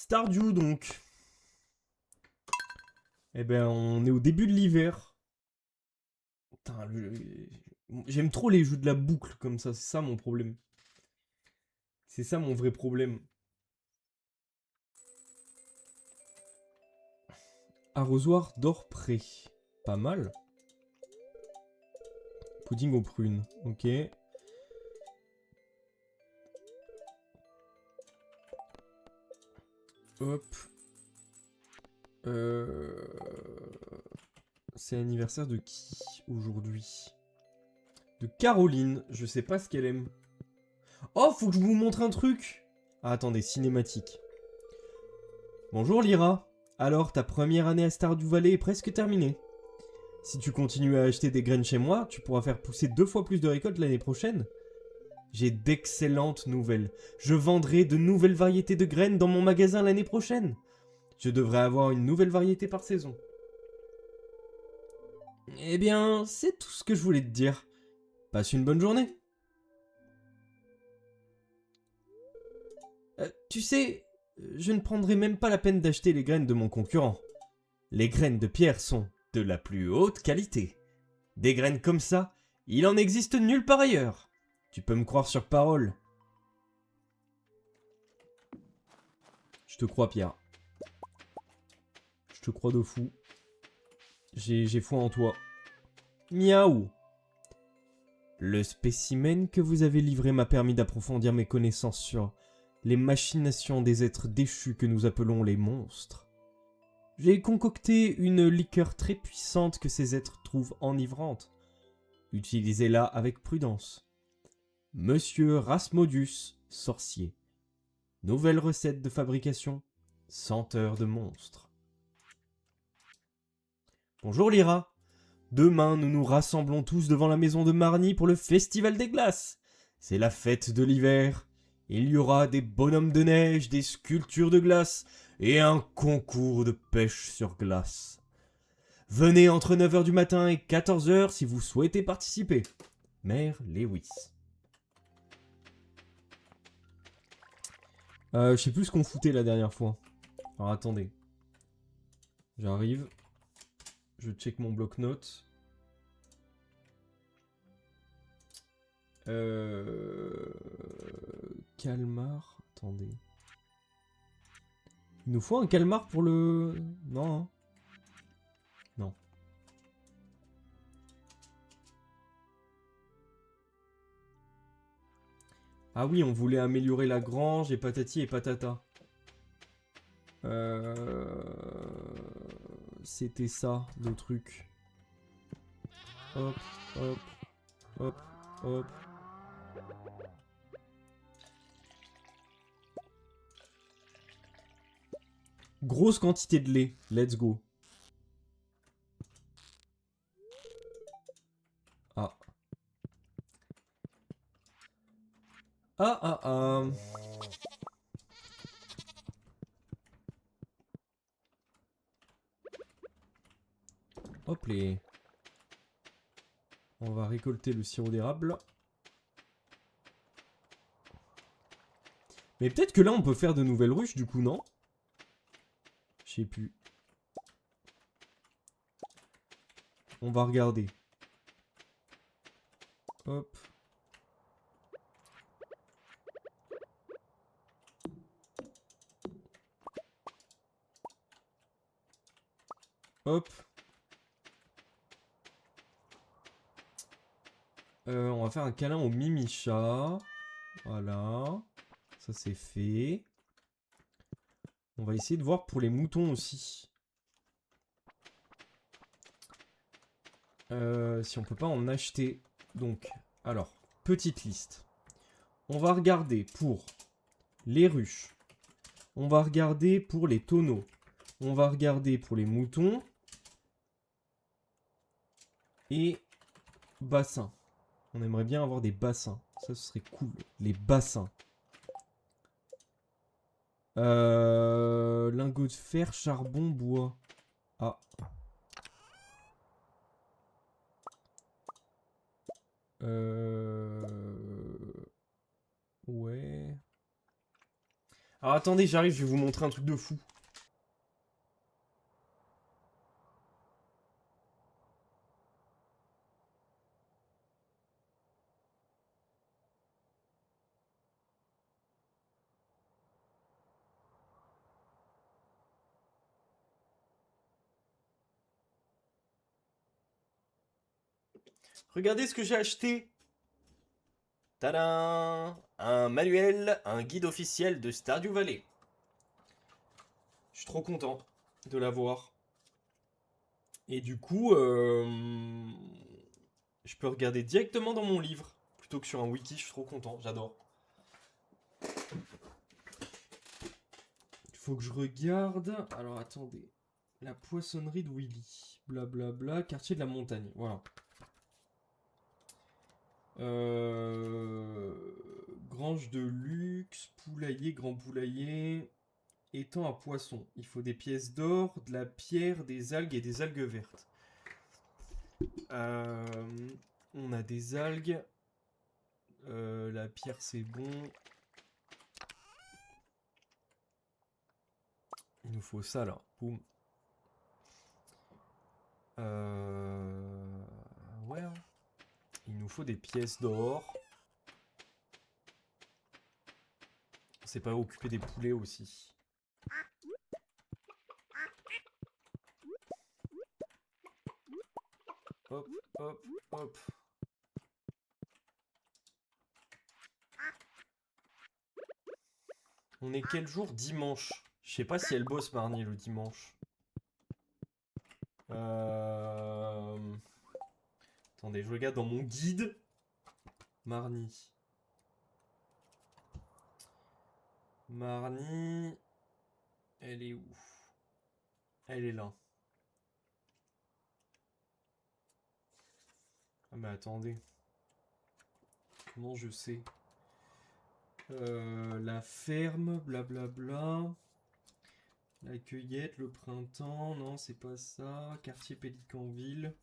Stardew donc. Eh ben on est au début de l'hiver. Putain, j'aime trop les jeux de la boucle comme ça, c'est ça mon problème. C'est ça mon vrai problème. Arrosoir d'Orpré. Pas mal. Pudding aux prunes, ok. Hop. C'est l'anniversaire de qui aujourd'hui? De Caroline, je sais pas ce qu'elle aime. Oh, faut que je vous montre un truc. Ah, attendez, cinématique. Bonjour Lyra. Alors, ta première année à Stardew Valley est presque terminée. Si tu continues à acheter des graines chez moi, tu pourras faire pousser 2 fois plus de récoltes l'année prochaine. J'ai d'excellentes nouvelles. Je vendrai de nouvelles variétés de graines dans mon magasin l'année prochaine. Je devrais avoir une nouvelle variété par saison. Eh bien, c'est tout ce que je voulais te dire. Passe une bonne journée. Tu sais, je ne prendrai même pas la peine d'acheter les graines de mon concurrent. Les graines de pierre sont de la plus haute qualité. Des graines comme ça, il en existe nulle part ailleurs. Tu peux me croire sur parole. Je te crois, Pierre. Je te crois de fou. J'ai foi en toi. Miaou. Le spécimen que vous avez livré m'a permis d'approfondir mes connaissances sur les machinations des êtres déchus que nous appelons les monstres. J'ai concocté une liqueur très puissante que ces êtres trouvent enivrante. Utilisez-la avec prudence. Monsieur Rasmodus, sorcier. Nouvelle recette de fabrication, senteur de monstre. Bonjour Lyra. Demain, nous nous rassemblons tous devant la maison de Marnie pour le Festival des Glaces. C'est la fête de l'hiver. Il y aura des bonhommes de neige, des sculptures de glace et un concours de pêche sur glace. Venez entre 9h du matin et 14h si vous souhaitez participer. Mère Lewis. Je sais plus ce qu'on foutait la dernière fois. Alors attendez. J'arrive. Je check mon bloc-notes. Calmar. Attendez. Il nous faut un calmar pour le... Non, hein. Non. Ah oui, on voulait améliorer la grange et patati et patata. C'était ça, le truc. Hop, hop, hop, hop. Grosse quantité de lait. Let's go. Ah. Ah, ah, ah. Hop les. On va récolter le sirop d'érable. Mais peut-être que là, on peut faire de nouvelles ruches, du coup, non? Je sais plus. On va regarder. Hop. Hop. On va faire un câlin au Mimi-chat. Voilà. Ça, c'est fait. On va essayer de voir pour les moutons aussi. Si on peut pas en acheter. Donc, alors, petite liste. On va regarder pour les ruches. On va regarder pour les tonneaux. On va regarder pour les moutons. Et bassins. On aimerait bien avoir des bassins. Ça, ce serait cool. Les bassins. Lingots de fer, charbon, bois. Ah. Ouais. Alors attendez, j'arrive, je vais vous montrer un truc de fou. Regardez ce que j'ai acheté. Tadam! Un manuel, un guide officiel de Stardew Valley. Je suis trop content de l'avoir. Et du coup, je peux regarder directement dans mon livre, plutôt que sur un wiki, je suis trop content, j'adore. Il faut que je regarde... Alors attendez. La poissonnerie de Willy. Blablabla, quartier de la montagne, voilà. Grange de luxe, poulailler, grand poulailler... Étang à poissons. Il faut des pièces d'or, de la pierre, des algues et des algues vertes. On a des algues. La pierre, c'est bon. Il nous faut ça, là. Boum. Ouais. Il nous faut des pièces d'or. On s'est pas occupé des poulets aussi. Hop, hop, hop. On est quel jour? Dimanche. Je sais pas si elle bosse Marnie le dimanche. Attendez, je regarde dans mon guide. Marnie. Marnie. Elle est où? Elle est là. Ah mais attendez. Comment je sais? La ferme, blablabla. La cueillette, le printemps, non c'est pas ça. Quartier Pélicanville.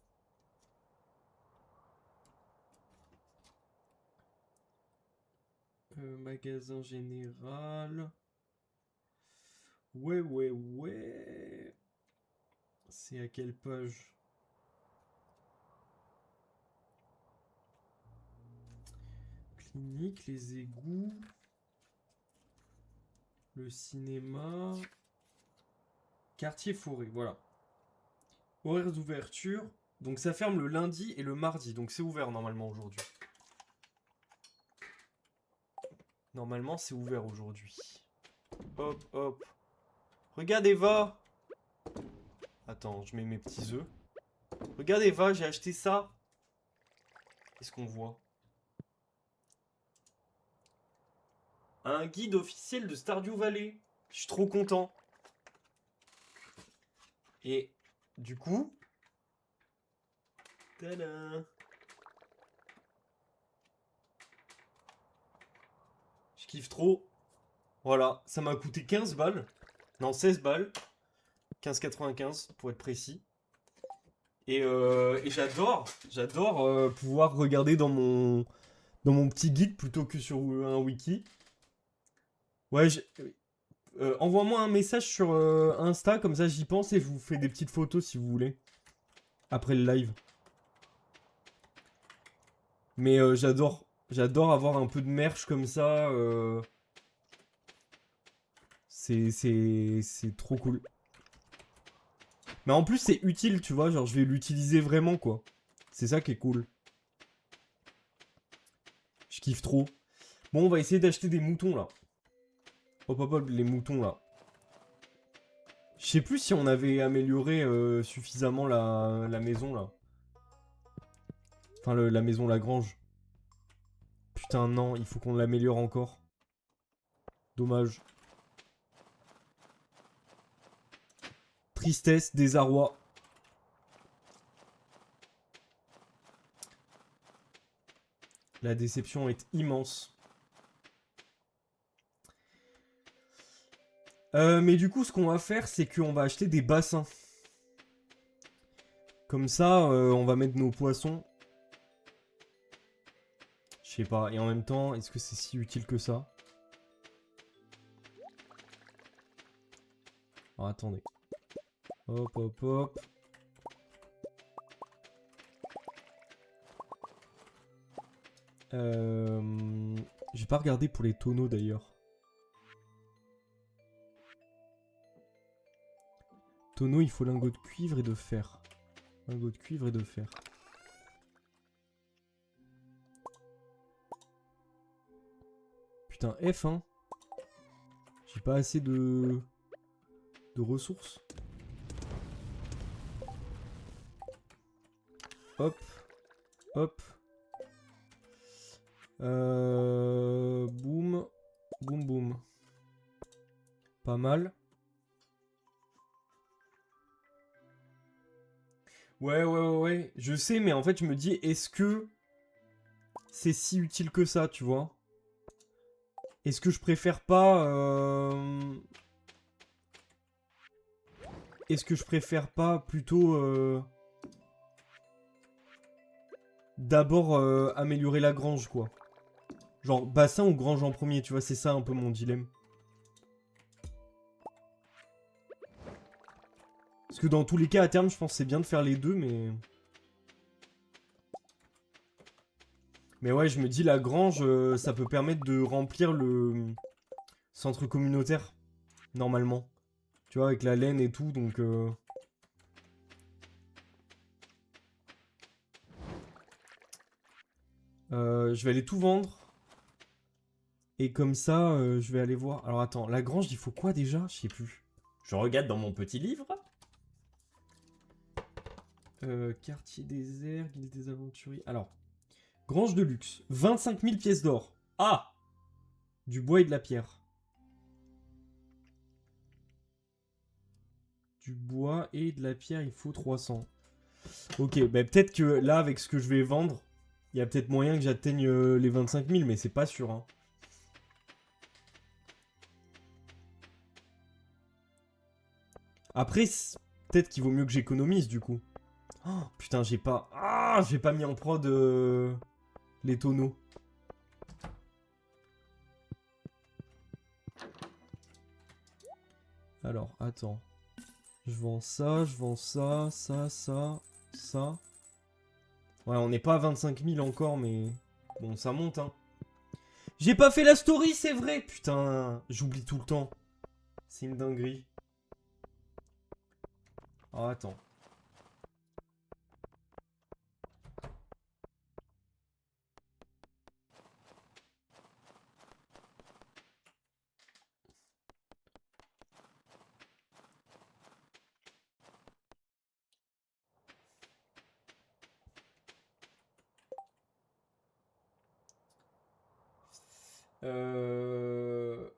Magasin général. Ouais, ouais, ouais. C'est à quelle page? Clinique, les égouts. Le cinéma. Quartier forêt, voilà. Horaires d'ouverture. Donc ça ferme le lundi et le mardi. Donc c'est ouvert normalement aujourd'hui. Normalement c'est ouvert aujourd'hui. Hop, hop. Regarde Eva. Attends, je mets mes petits œufs. Regarde Eva, j'ai acheté ça. Qu'est-ce qu'on voit? Un guide officiel de Stardew Valley. Je suis trop content. Et du coup... Tadam! Je kiffe trop. Voilà, ça m'a coûté 15 balles. Non, 16 balles. 15,95 pour être précis. Et j'adore pouvoir regarder dans mon petit guide plutôt que sur un wiki. Ouais, envoie-moi un message sur Insta, comme ça j'y pense et je vous fais des petites photos si vous voulez. Après le live. Mais j'adore avoir un peu de merch comme ça. C'est trop cool. Mais en plus c'est utile, tu vois, genre je vais l'utiliser vraiment quoi. C'est ça qui est cool. Je kiffe trop. Bon, on va essayer d'acheter des moutons là. Hop hop hop, les moutons là. Je sais plus si on avait amélioré suffisamment la maison là. Enfin la maison Lagrange. Putain non, il faut qu'on l'améliore encore. Dommage. Tristesse, désarroi. La déception est immense. Mais du coup, ce qu'on va faire, c'est qu'on va acheter des bassins. Comme ça, on va mettre nos poissons. Je sais pas. Et en même temps, est-ce que c'est si utile que ça? Alors attendez. Hop, hop, hop. J'ai pas regardé pour les tonneaux d'ailleurs. Tonneau, il faut lingot de cuivre et de fer. Lingot de cuivre et de fer. Putain, F, hein. J'ai pas assez de ressources. Hop. Hop. Boum. Boum, boum. Pas mal. Ouais. Je sais, mais en fait, je me dis, est-ce que c'est si utile que ça, tu vois? Est-ce que je préfère pas... Est-ce que je préfère pas plutôt... D'abord améliorer la grange, quoi. Genre, bassin ou grange en premier, tu vois, c'est ça un peu mon dilemme. Parce que dans tous les cas, à terme, je pense que c'est bien de faire les deux, mais... Mais ouais, je me dis, la grange, ça peut permettre de remplir le centre communautaire, normalement. Tu vois, avec la laine et tout, donc... je vais aller tout vendre. Et comme ça, je vais aller voir... Alors attends, la grange, il faut quoi déjà? Je sais plus. Je regarde dans mon petit livre. Quartier désert, guilde des aventuriers... Alors... Grange de luxe. 25 000 pièces d'or. Ah! Du bois et de la pierre. Du bois et de la pierre, il faut 300. Ok, bah peut-être que là, avec ce que je vais vendre, il y a peut-être moyen que j'atteigne les 25 000, mais c'est pas sûr. Hein. Après, peut-être qu'il vaut mieux que j'économise, du coup. Oh, putain, j'ai pas... Ah, j'ai pas mis en prod les tonneaux. Alors, attends. Je vends ça, ça. Ouais, on n'est pas à 25 000 encore, mais... Bon, ça monte, hein. J'ai pas fait la story, c'est vrai. Putain, j'oublie tout le temps. C'est une dinguerie. Oh, attends.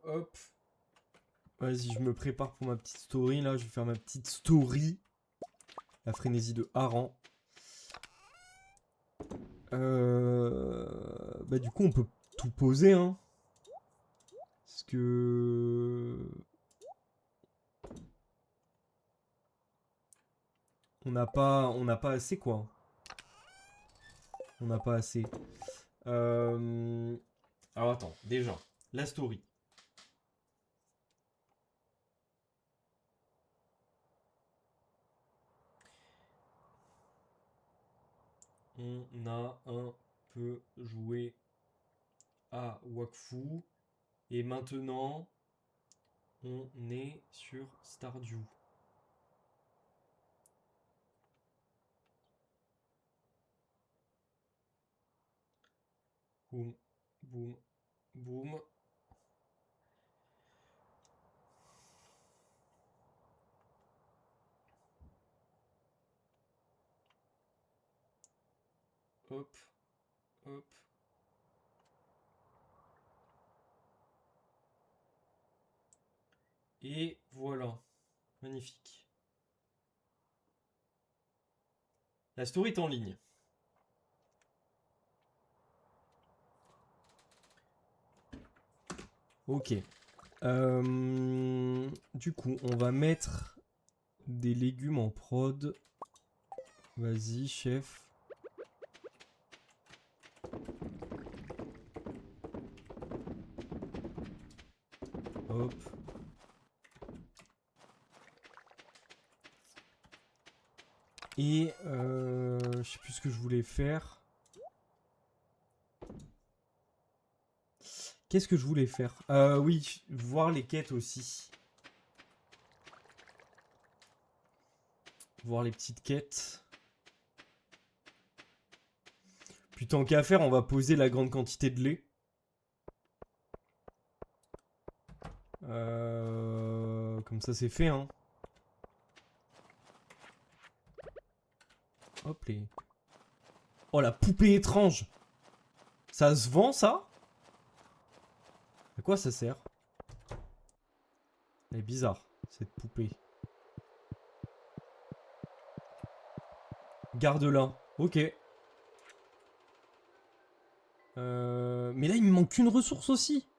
Hop. Vas-y, je me prépare pour ma petite story, là. Je vais faire ma petite story. La frénésie de Haran. Bah, du coup, on peut tout poser, hein. Parce que... On n'a pas assez, quoi. On n'a pas assez. Alors, attends. Déjà, la story. On a un peu joué à Wakfu. Et maintenant, on est sur Stardew. Boum, boum, boum. Hop, hop. Et voilà. Magnifique. La story est en ligne. Ok. Du coup, on va mettre des légumes en prod. Vas-y, chef. Hop. Et je sais plus ce que je voulais faire. Qu'est-ce que je voulais faire? Oui, voir les quêtes aussi. Voir les petites quêtes. Puis tant qu'à faire, on va poser la grande quantité de lait. Comme ça c'est fait, hein. Hop les... Oh la poupée étrange! Ça se vend ça? À quoi ça sert? Elle est bizarre, cette poupée. Garde-la. Ok. Mais là, il me manque une ressource aussi.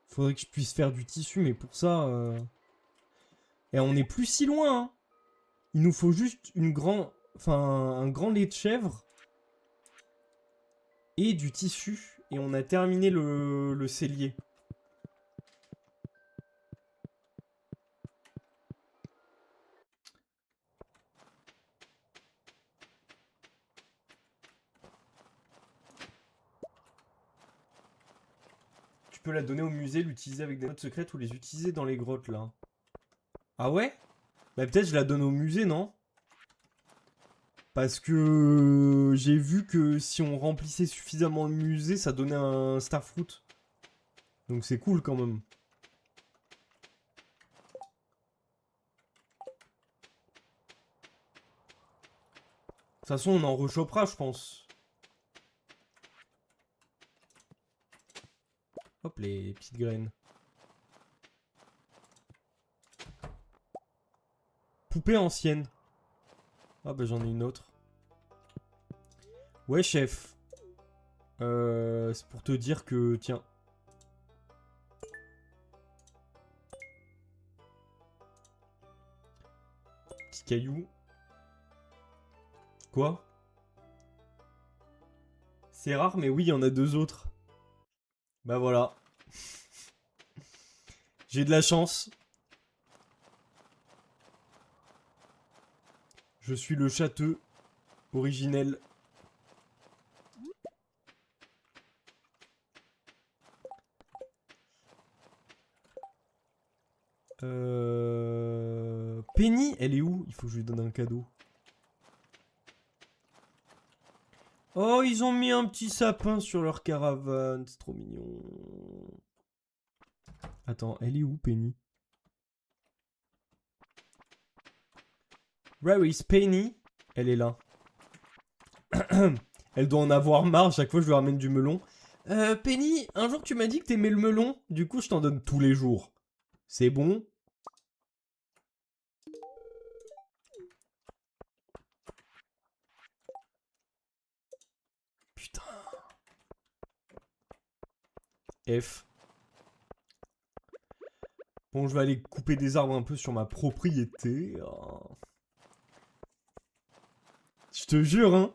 Faudrait que je puisse faire du tissu, mais pour ça... Et on n'est plus si loin, hein. Il nous faut juste un grand lait de chèvre. Et du tissu. Et on a terminé le cellier. Tu peux la donner au musée, l'utiliser avec des notes secrètes ou les utiliser dans les grottes, là. Ah ouais? Bah peut-être je la donne au musée, non? Parce que j'ai vu que si on remplissait suffisamment le musée, ça donnait un starfruit. Donc c'est cool quand même. De toute façon, on en rechopera, je pense. Hop, les petites graines. Poupée ancienne. Ah bah j'en ai une autre. Ouais, chef. C'est pour te dire que... Tiens. Petit caillou. Quoi? C'est rare, mais oui, il y en a deux autres. Bah voilà. J'ai de la chance. Je suis le châteux originel. Penny, elle est où? Il faut que je lui donne un cadeau. Oh, ils ont mis un petit sapin sur leur caravane. C'est trop mignon. Attends, elle est où, Penny? Where is Penny? Elle est là. Elle doit en avoir marre. Chaque fois, je lui ramène du melon. Penny, un jour, tu m'as dit que t'aimais le melon. Du coup, je t'en donne tous les jours. C'est bon? Putain. F. Bon, je vais aller couper des arbres un peu sur ma propriété. Oh. Je te jure, hein.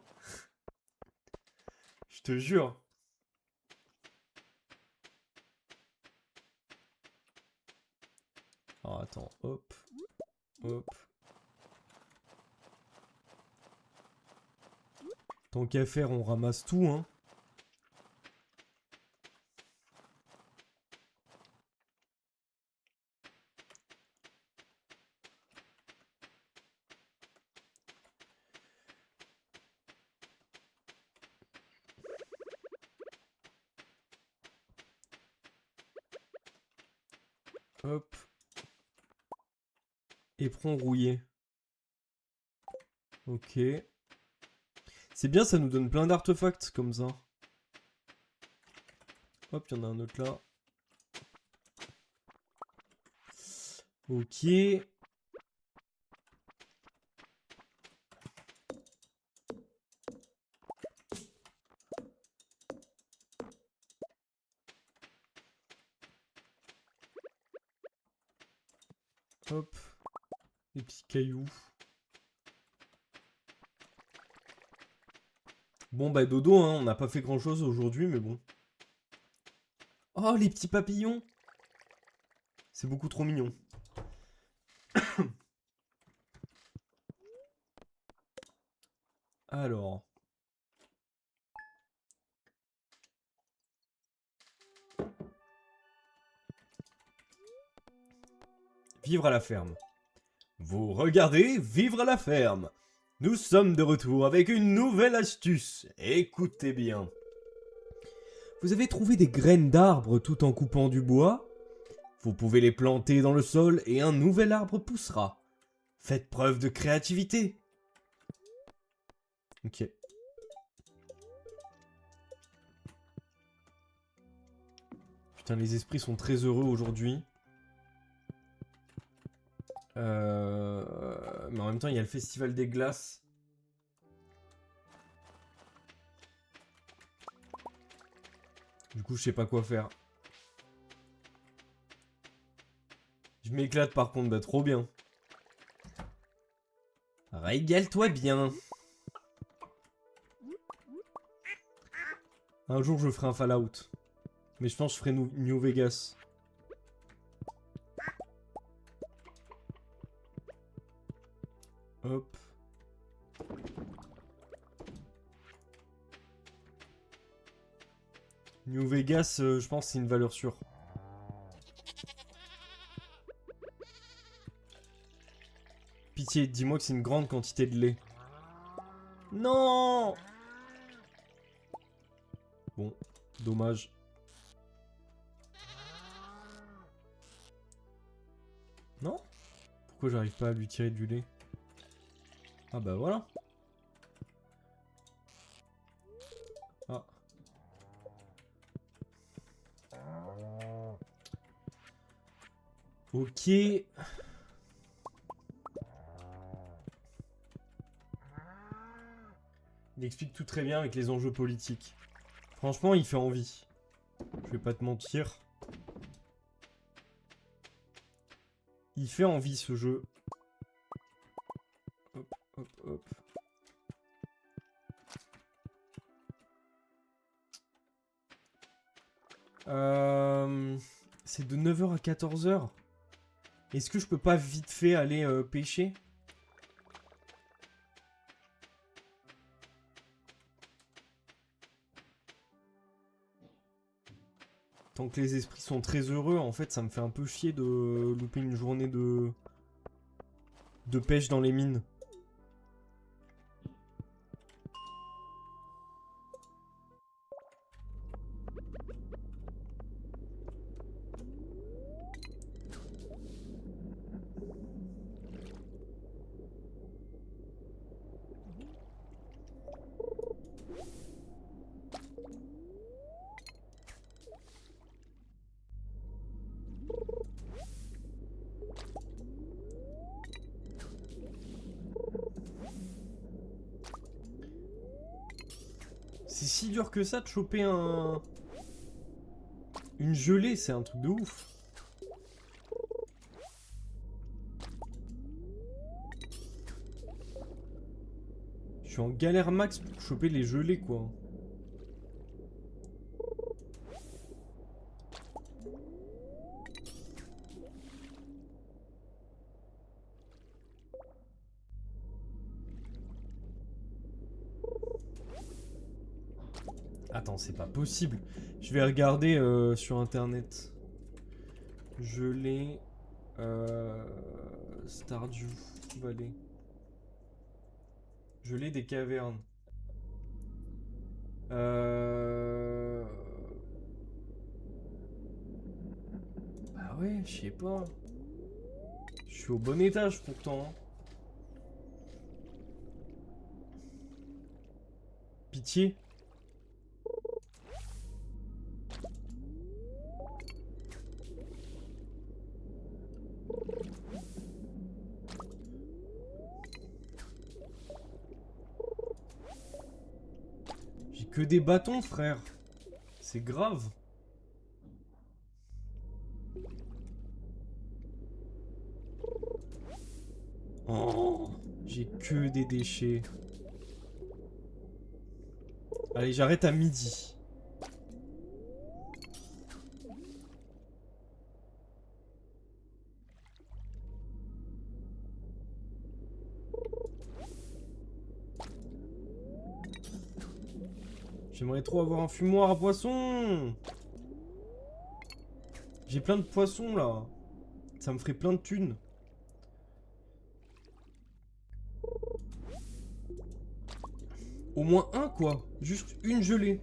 Je te jure. Alors, attends, hop. Hop. Tant qu'à faire, on ramasse tout, hein. Hop. Éperon rouillé. Ok. C'est bien, ça nous donne plein d'artefacts comme ça. Hop, il y en a un autre là. Ok. Hop. Les petits cailloux. Bon bah dodo, hein, on n'a pas fait grand chose aujourd'hui, mais bon. Oh, les petits papillons. C'est beaucoup trop mignon. Alors. Vivre à la ferme. Vous regardez Vivre à la ferme. Nous sommes de retour avec une nouvelle astuce. Écoutez bien. Vous avez trouvé des graines d'arbres tout en coupant du bois? Vous pouvez les planter dans le sol et un nouvel arbre poussera. Faites preuve de créativité. Ok. Putain, les esprits sont très heureux aujourd'hui. Mais en même temps, il y a le festival des glaces. Du coup, je sais pas quoi faire. Je m'éclate par contre, bah trop bien. Régale-toi bien. Un jour, je ferai un Fallout. Mais je pense que je ferai New Vegas. Hop. New Vegas, je pense que c'est une valeur sûre. Pitié, dis-moi que c'est une grande quantité de lait. Non! Bon, dommage. Non? Pourquoi j'arrive pas à lui tirer du lait? Ah bah voilà. Ah. Ok. Il explique tout très bien avec les enjeux politiques. Franchement, il fait envie. Je vais pas te mentir. Il fait envie ce jeu. Hop, hop, hop. C'est de 9 h à 14 h. Est-ce que je peux pas vite fait aller pêcher? Tant que les esprits sont très heureux, en fait, ça me fait un peu chier de louper une journée de pêche dans les mines. C'est si dur que ça de choper une gelée, c'est un truc de ouf. Je suis en galère max pour choper les gelées, quoi. Attends, c'est pas possible. Je vais regarder sur internet. Gelée. Stardew Valley. Gelée des cavernes. Bah ouais, je sais pas. Je suis au bon étage pourtant. Pitié. J'ai que des bâtons, frère. C'est grave. Oh, j'ai que des déchets. Allez, j'arrête à midi. J'aimerais trop avoir un fumoir à poissons. J'ai plein de poissons là. Ça me ferait plein de thunes. Au moins un quoi. Juste une gelée.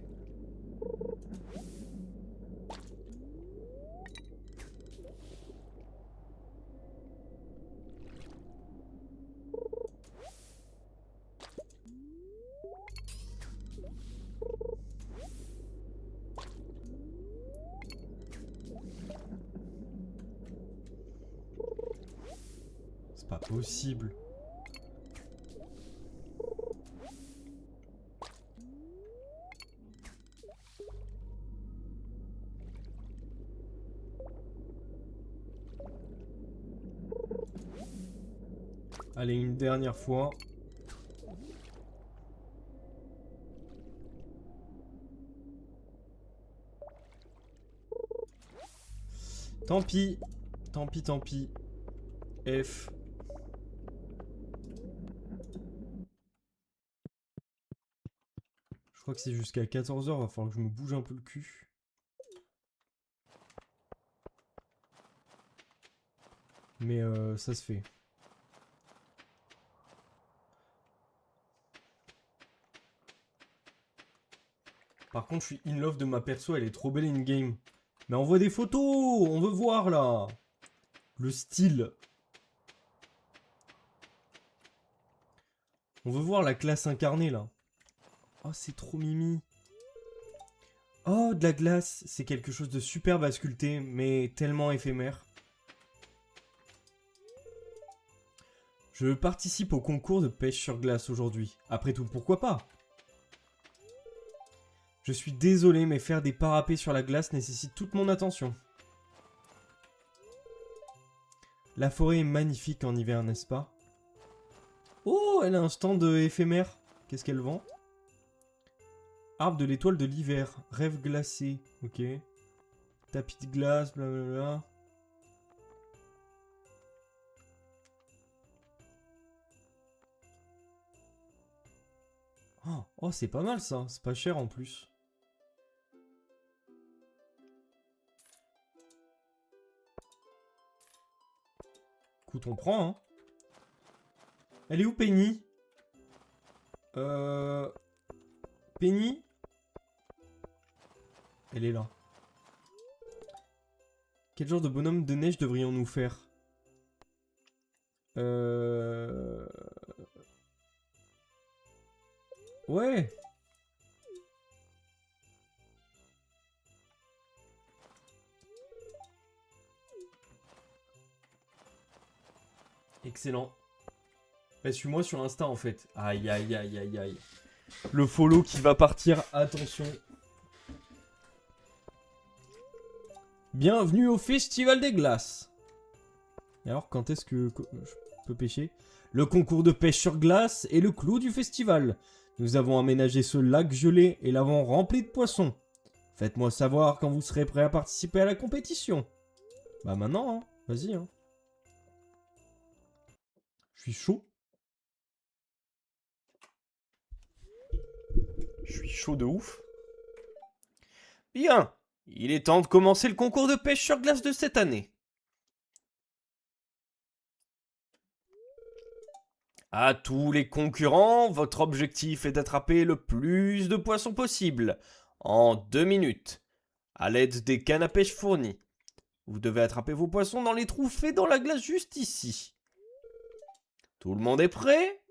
C'est pas possible. Allez, une dernière fois. Tant pis. Tant pis, tant pis. F. Je crois que c'est jusqu'à 14 h, va falloir que je me bouge un peu le cul. Mais ça se fait. Par contre, je suis in love de ma perso, elle est trop belle in-game. Mais envoie des photos, on veut voir là. Le style. On veut voir la classe incarnée là. Oh, c'est trop mimi. Oh, de la glace, c'est quelque chose de superbe à sculpter, mais tellement éphémère. Je participe au concours de pêche sur glace aujourd'hui. Après tout, pourquoi pas? Je suis désolé, mais faire des parapets sur la glace nécessite toute mon attention. La forêt est magnifique en hiver, n'est-ce pas? Oh, elle a un stand éphémère. Qu'est-ce qu'elle vend? Arbre de l'étoile de l'hiver. Rêve glacé. Ok. Tapis de glace, blablabla. Oh, c'est pas mal ça. C'est pas cher en plus. Écoute, on prend, hein. Elle est où, Penny? Penny? Elle est là. Quel genre de bonhomme de neige devrions-nous faire? Ouais. Excellent. Bah, suis-moi sur Insta en fait. Aïe, aïe, aïe, aïe, aïe. Le follow qui va partir, attention. Bienvenue au Festival des Glaces. Et alors, quand est-ce que je peux pêcher? Le concours de pêche sur glace est le clou du festival. Nous avons aménagé ce lac gelé et l'avons rempli de poissons. Faites-moi savoir quand vous serez prêt à participer à la compétition. Bah maintenant, hein. Vas-y, hein. Je suis chaud. Je suis chaud de ouf. Bien, il est temps de commencer le concours de pêche sur glace de cette année. À tous les concurrents, votre objectif est d'attraper le plus de poissons possible en 2 minutes, à l'aide des cannes à pêche fournies. Vous devez attraper vos poissons dans les trous faits dans la glace juste ici. Tout le monde est prêt?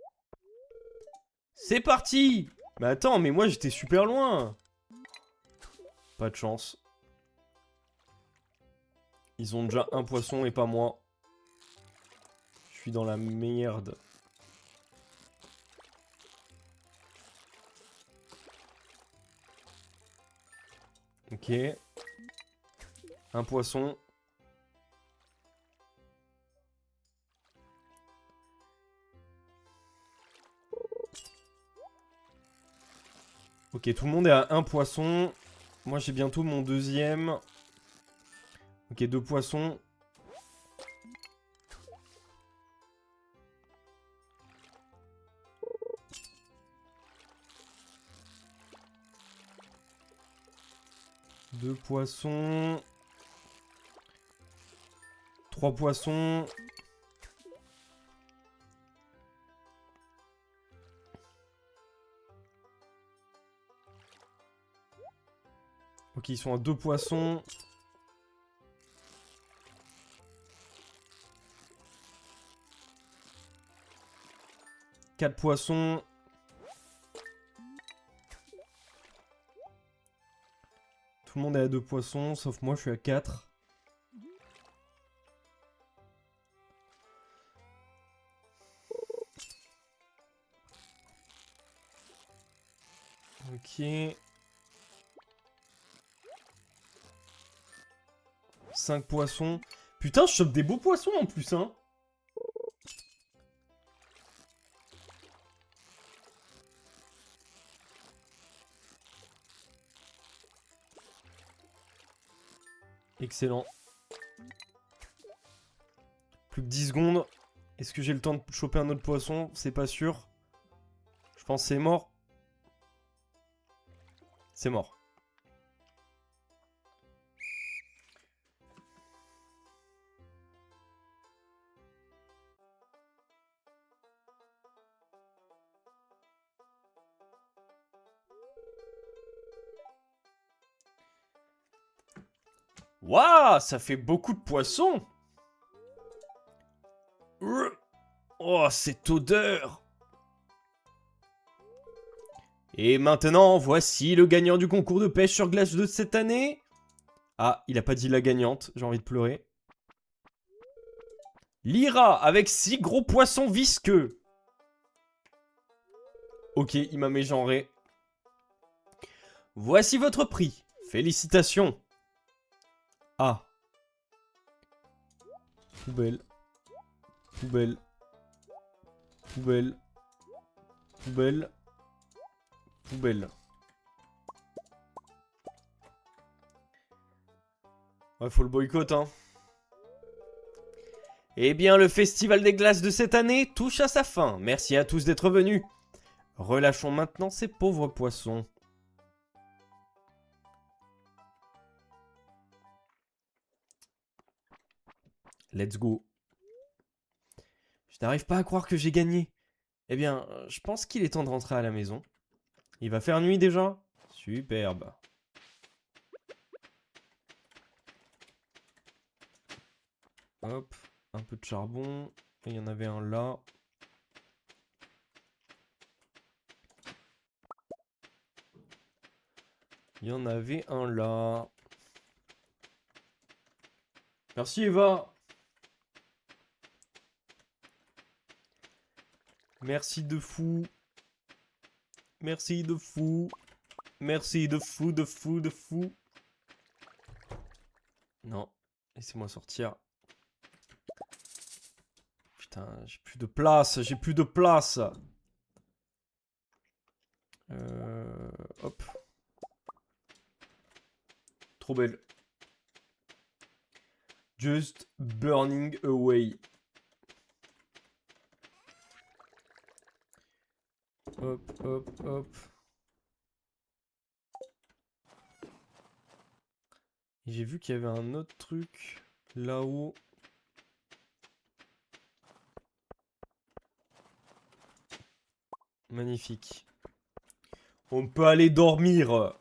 C'est parti! Mais attends, mais moi j'étais super loin. Pas de chance. Ils ont déjà un poisson et pas moi. Je suis dans la merde. Ok. Un poisson. Ok, tout le monde est à un poisson. Moi j'ai bientôt mon deuxième. Ok, 2 poissons. 2 poissons. 3 poissons. Ok, ils sont à 2 poissons. Quatre poissons. Tout le monde est à 2 poissons, sauf moi, je suis à 4. Ok. 5 poissons. Putain, je chope des beaux poissons en plus, hein. Excellent. Plus que 10 secondes. Est-ce que j'ai le temps de choper un autre poisson? C'est pas sûr. Je pense que c'est mort. C'est mort. Waouh, ça fait beaucoup de poissons. Oh, cette odeur. Et maintenant, voici le gagnant du concours de pêche sur glace de cette année. Ah, il a pas dit la gagnante, j'ai envie de pleurer. Lyra, avec 6 gros poissons visqueux. Ok, il m'a mégenré. Voici votre prix. Félicitations. Ah. Poubelle. Poubelle. Poubelle. Poubelle. Poubelle. Ouais, faut le boycott, hein. Eh bien, le festival des glaces de cette année touche à sa fin. Merci à tous d'être venus. Relâchons maintenant ces pauvres poissons. Let's go. Je n'arrive pas à croire que j'ai gagné. Eh bien, je pense qu'il est temps de rentrer à la maison. Il va faire nuit déjà? Superbe. Hop, un peu de charbon. Et il y en avait un là. Il y en avait un là. Merci Eva. Merci de fou. Merci de fou. Merci de fou, de fou, de fou. Non, laissez-moi sortir. Putain, j'ai plus de place, j'ai plus de place. Hop. Trop belle. Just burning away. Hop, hop, hop. J'ai vu qu'il y avait un autre truc là-haut. Magnifique. On peut aller dormir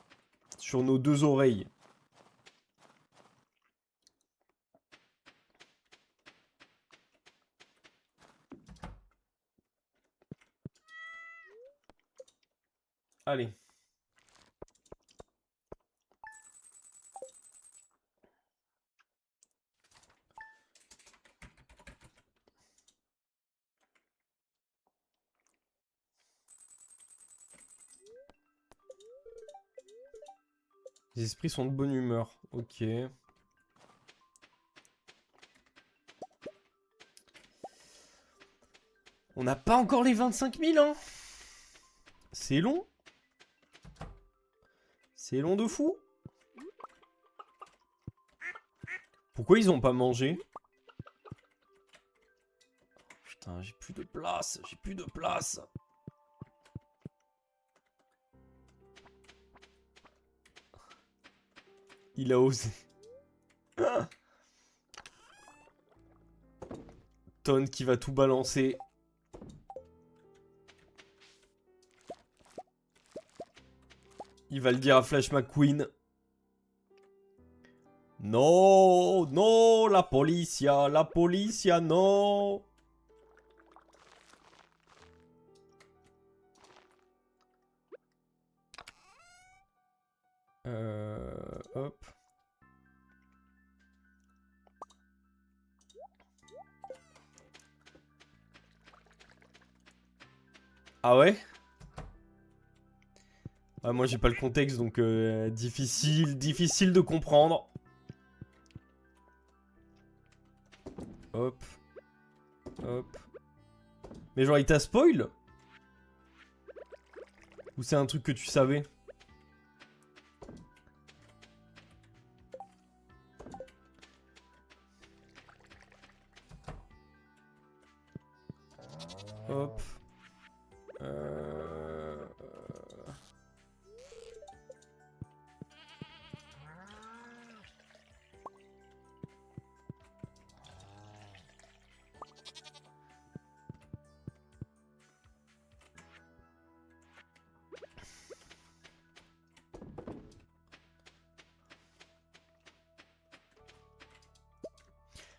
sur nos 2 oreilles. Allez. Les esprits sont de bonne humeur. Ok. On n'a pas encore les 25 000, hein. C'est long. C'est long de fou. Pourquoi ils ont pas mangé? Putain, j'ai plus de place. J'ai plus de place. Il a osé. Ton qui va tout balancer. Il va le dire à Flash McQueen. Non, non, la policia, non. Hop. Ah ouais? Ah, moi j'ai pas le contexte donc difficile de comprendre. Hop. Hop. Mais genre il t'a spoil? Ou c'est un truc que tu savais? Hop.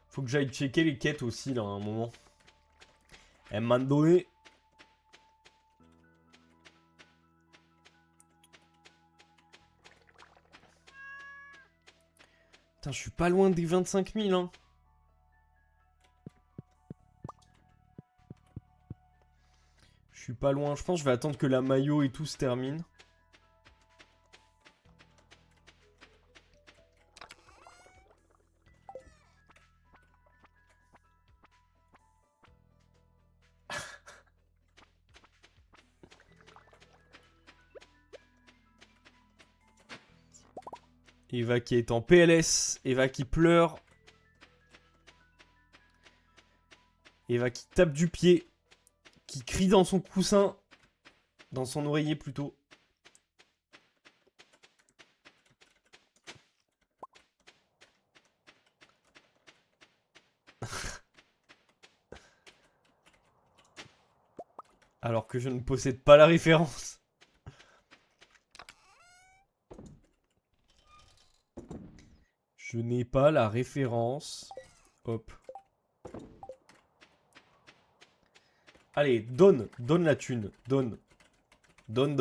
Faut que j'aille checker les quêtes aussi là à un moment. Elle m'a donné. Putain, je suis pas loin des 25 000 hein. Je suis pas loin. Je pense que je vais attendre que la maillot et tout se termine. Eva qui est en PLS. Eva qui pleure. Eva qui tape du pied. Qui crie dans son coussin. Dans son oreiller plutôt. Alors que je ne possède pas la référence. Je n'ai pas la référence. Hop. Allez, donne la thune. Donne. Donne.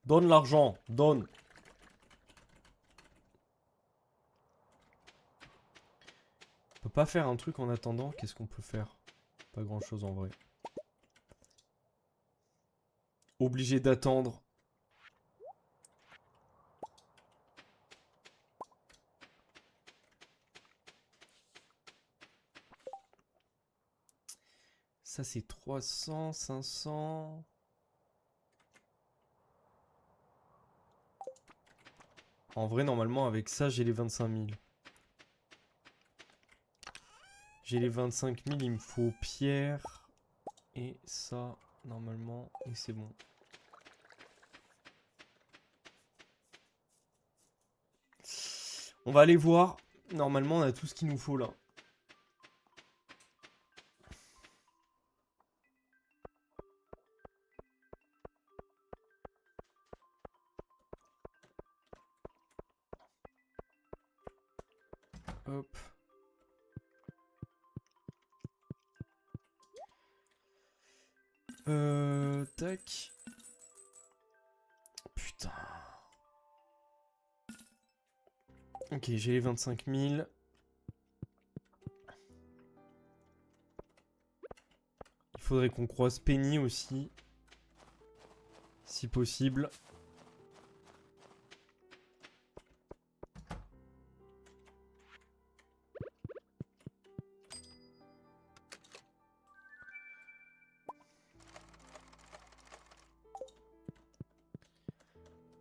Donne l'argent, donne. On peut pas faire un truc en attendant? Qu'est-ce qu'on peut faire? Pas grand chose en vrai. Obligé d'attendre. Ça c'est 300, 500... En vrai, normalement, avec ça, j'ai les 25 000. J'ai les 25 000, il me faut pierre. Et ça, normalement, et c'est bon. On va aller voir. Normalement, on a tout ce qu'il nous faut là. Hop. Tac. Putain. Ok, j'ai les 25 000. Il faudrait qu'on croise Penny aussi. Si possible.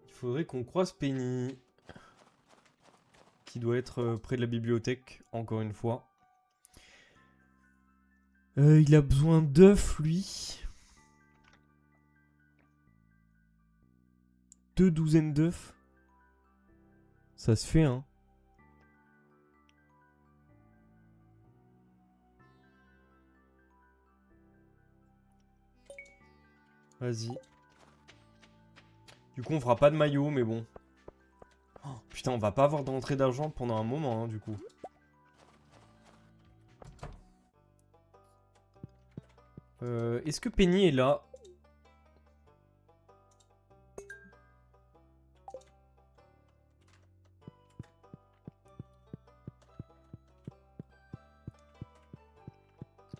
Il faudrait qu'on croise Penny. qui doit être près de la bibliothèque, encore une fois. Il a besoin d'œufs, lui. 2 douzaines d'œufs. Ça se fait, hein. Vas-y. Du coup, on fera pas de maillot, mais bon. Oh, putain, on va pas avoir d'entrée d'argent pendant un moment, hein, du coup. Est-ce que Penny est là?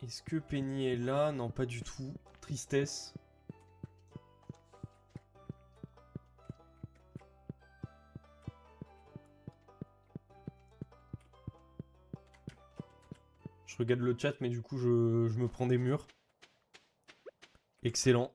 Est-ce que Penny est là? Non, pas du tout. Tristesse. Je regarde le chat, mais du coup, je me prends des murs. Excellent.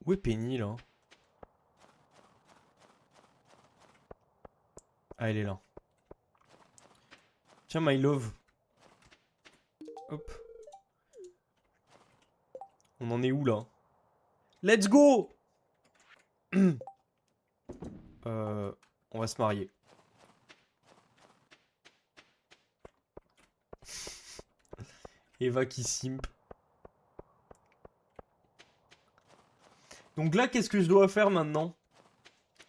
Où est Penny, là? Ah, elle est là. Tiens, my love. Hop. On en est où, là? Let's go! On va se marier. Eva qui simp. Donc là, qu'est-ce que je dois faire maintenant?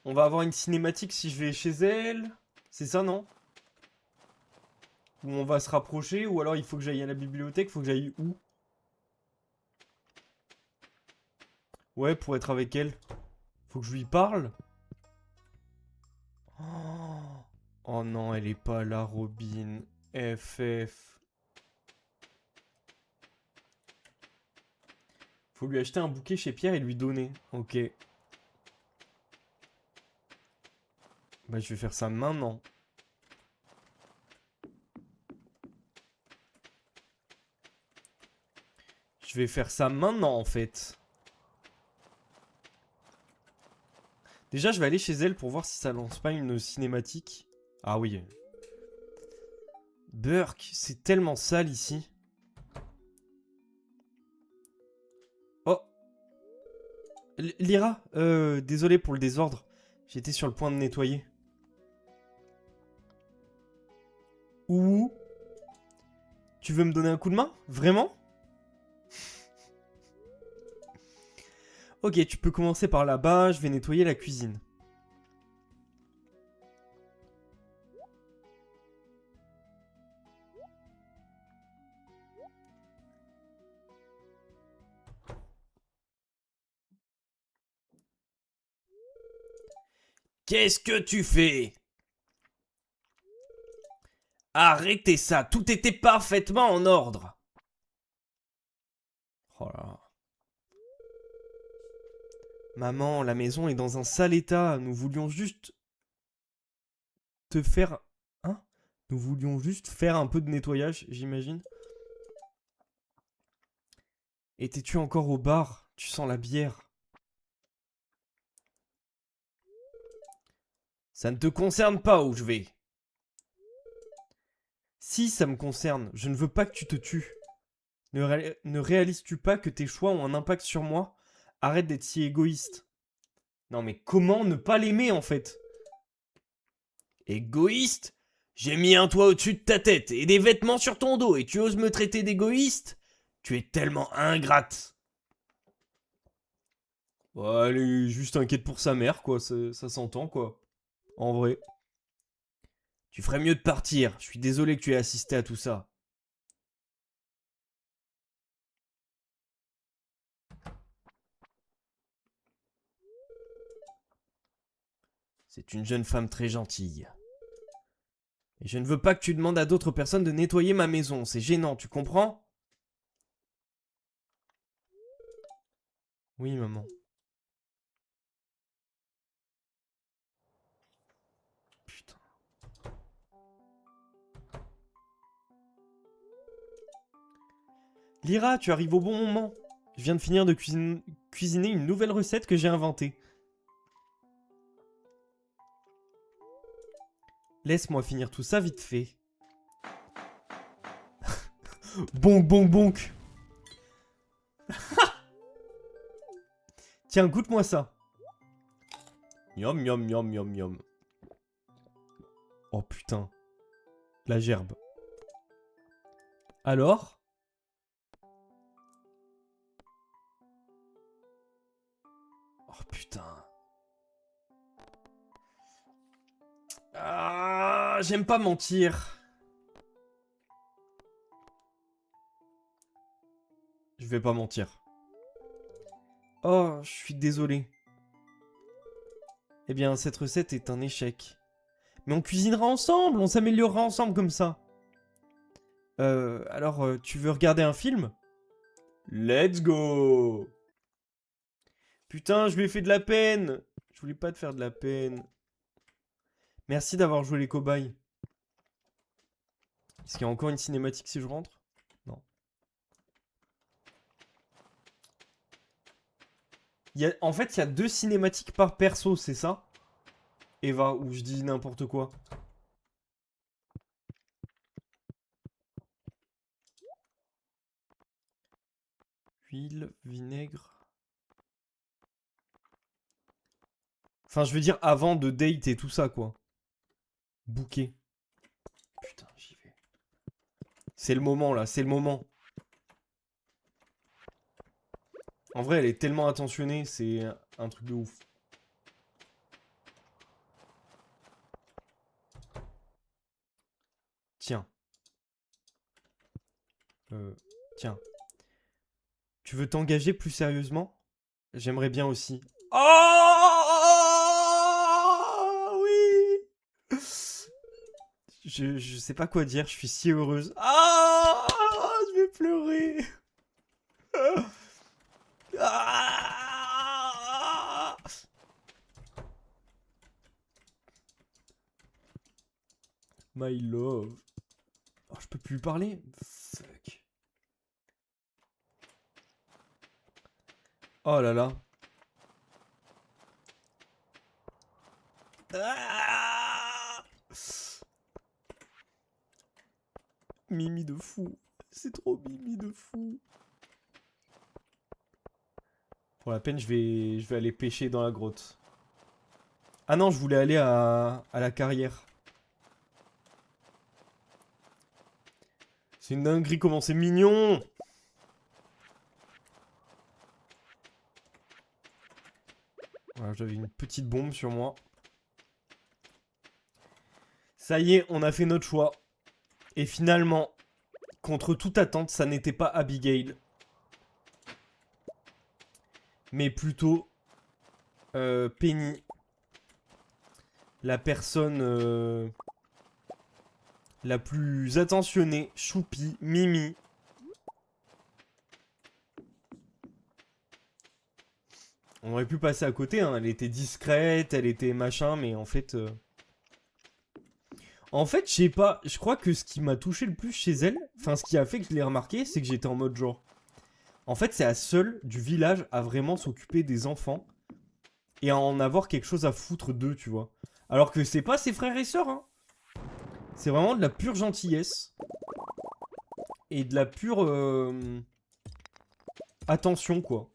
On va avoir une cinématique si je vais chez elle. C'est ça, non? Ou on va se rapprocher, ou alors il faut que j'aille à la bibliothèque. Faut que j'aille où? Ouais, pour être avec elle. Faut que je lui parle. Oh non, elle est pas là, Robin. FF. Faut lui acheter un bouquet chez Pierre et lui donner. Ok. Bah, je vais faire ça maintenant. Je vais faire ça maintenant, en fait. Déjà, je vais aller chez elle pour voir si ça lance pas une cinématique. Ah oui. Burk, c'est tellement sale ici. Oh. Lyra, désolé pour le désordre. J'étais sur le point de nettoyer. Ouh. Tu veux me donner un coup de main? Vraiment? Ok, tu peux commencer par là-bas, je vais nettoyer la cuisine. Qu'est-ce que tu fais? Arrêtez ça, tout était parfaitement en ordre. Oh là. Maman, la maison est dans un sale état, nous voulions juste te faire... Hein? Nous voulions juste faire un peu de nettoyage, j'imagine. Étais-tu encore au bar? Tu sens la bière. Ça ne te concerne pas où je vais. Si, ça me concerne. Je ne veux pas que tu te tues. Ne réalises-tu pas que tes choix ont un impact sur moi? Arrête d'être si égoïste. Non mais comment ne pas l'aimer en fait? Égoïste? J'ai mis un toit au-dessus de ta tête et des vêtements sur ton dos et tu oses me traiter d'égoïste? Tu es tellement ingrate. Ouais, elle est juste inquiète pour sa mère quoi, ça s'entend quoi. En vrai. Tu ferais mieux de partir, je suis désolé que tu aies assisté à tout ça. C'est une jeune femme très gentille. Et je ne veux pas que tu demandes à d'autres personnes de nettoyer ma maison, c'est gênant, tu comprends? Oui, maman. Putain. Lyra, tu arrives au bon moment. Je viens de finir de cuisiner une nouvelle recette que j'ai inventée. Laisse-moi finir tout ça vite fait. Bonk, bonk, bonk. Tiens, goûte-moi ça. Yum, yum, yum, yum, yum. Oh putain. La gerbe. Alors? Oh putain. Ah, j'aime pas mentir. Je vais pas mentir. Oh, je suis désolé. Eh bien, cette recette est un échec. Mais on cuisinera ensemble, on s'améliorera ensemble comme ça. Alors, tu veux regarder un film? Let's go! Putain, je lui ai fait de la peine. Je voulais pas te faire de la peine. Merci d'avoir joué les cobayes. Est-ce qu'il y a encore une cinématique si je rentre? Non. En fait, il y a 2 cinématiques par perso, c'est ça? Eva, ou je dis n'importe quoi. Huile, vinaigre. Enfin, je veux dire avant de date et tout ça, quoi. Bouquet. Putain, j'y vais. C'est le moment, là, c'est le moment. En vrai, elle est tellement attentionnée, c'est un truc de ouf. Tiens. Tiens. Tu veux t'engager plus sérieusement? J'aimerais bien aussi. Oh oui. Je sais pas quoi dire, je suis si heureuse. Ah, je vais pleurer. Ah, my love. Oh, je peux plus parler. Fuck. Oh là là. Ah, Mimi de fou. C'est trop Mimi de fou. Pour la peine, je vais aller pêcher dans la grotte. Ah non, je voulais aller à la carrière. C'est une dinguerie comment c'est mignon. Voilà, j'avais une petite bombe sur moi. Ça y est, on a fait notre choix. Et finalement, contre toute attente, ça n'était pas Abigail. Mais plutôt Penny. La personne la plus attentionnée, choupie, Mimi. On aurait pu passer à côté, hein. Elle était discrète, elle était machin, mais en fait... En fait, je sais pas, je crois que ce qui m'a touché le plus chez elle, enfin ce qui a fait que je l'ai remarqué, c'est que j'étais en mode genre... En fait, c'est la seule du village à vraiment s'occuper des enfants et à en avoir quelque chose à foutre d'eux, tu vois. Alors que c'est pas ses frères et sœurs, hein. C'est vraiment de la pure gentillesse. Et de la pure... attention, quoi.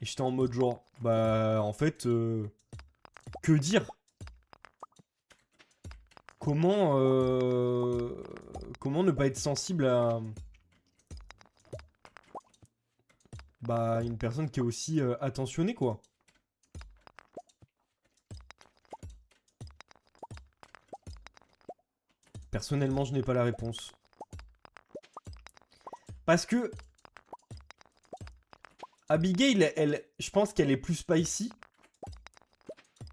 Et j'étais en mode genre... Bah, en fait... que dire? Comment... comment ne pas être sensible à... Bah, une personne qui est aussi attentionnée, quoi. Personnellement, je n'ai pas la réponse. Parce que... Abigail, je pense qu'elle est plus spicy.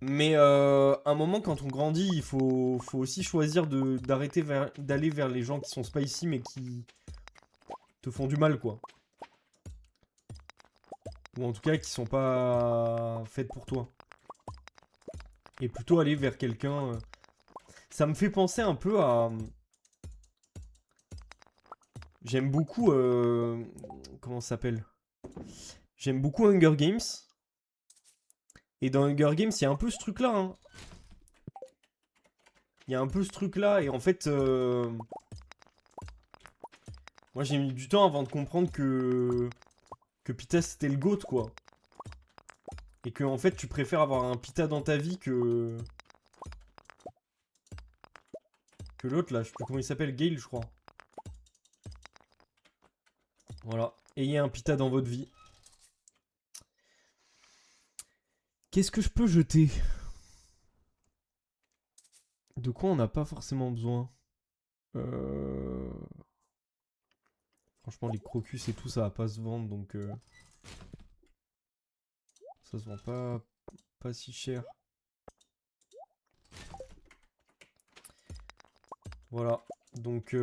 Mais à un moment, quand on grandit, il faut aussi choisir d'arrêter d'aller vers les gens qui sont spicy, mais qui te font du mal, quoi. Ou en tout cas, qui sont pas faites pour toi. Et plutôt aller vers quelqu'un... Ça me fait penser un peu à... J'aime beaucoup... comment ça s'appelle? J'aime beaucoup Hunger Games. Et dans Hunger Games, il y a un peu ce truc-là. Hein. Il y a un peu ce truc-là. Et en fait... moi, j'ai mis du temps avant de comprendre que Pita, c'était le GOAT, quoi. Et que, en fait, tu préfères avoir un Pita dans ta vie que l'autre, là. Je sais plus comment il s'appelle. Gale, je crois. Voilà. Ayez un Pita dans votre vie. Qu'est-ce que je peux jeter? De quoi on n'a pas forcément besoin? Franchement, les crocus et tout, ça va pas se vendre, donc... ça se vend pas si cher. Voilà. Donc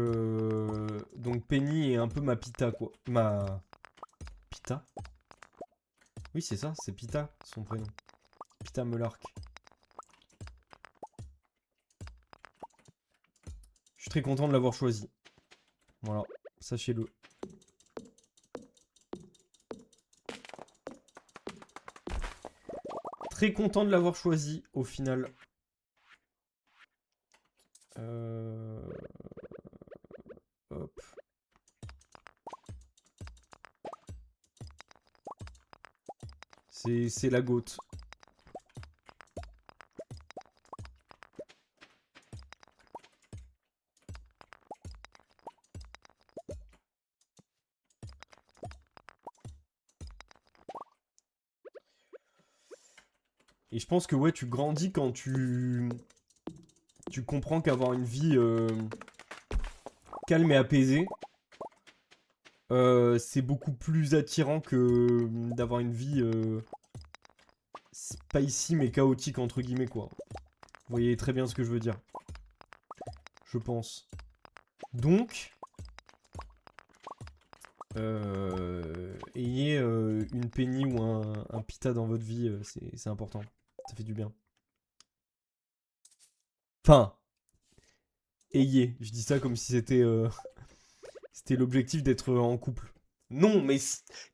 Penny est un peu ma Pita, quoi. Ma... Pita? Oui, c'est ça, c'est Pita, son prénom. Pita Melark. Je suis très content de l'avoir choisi. Voilà, sachez-le. Très content de l'avoir choisi, au final. Hop. C'est la goutte. Et je pense que ouais, tu grandis quand tu comprends qu'avoir une vie calme et apaisée, c'est beaucoup plus attirant que d'avoir une vie pas ici mais chaotique entre guillemets quoi. Vous voyez très bien ce que je veux dire. Je pense. Donc, ayez une Penny ou un Pita dans votre vie, c'est important. Ça fait du bien. Enfin, ayez. Je dis ça comme si c'était c'était l'objectif d'être en couple. Non, mais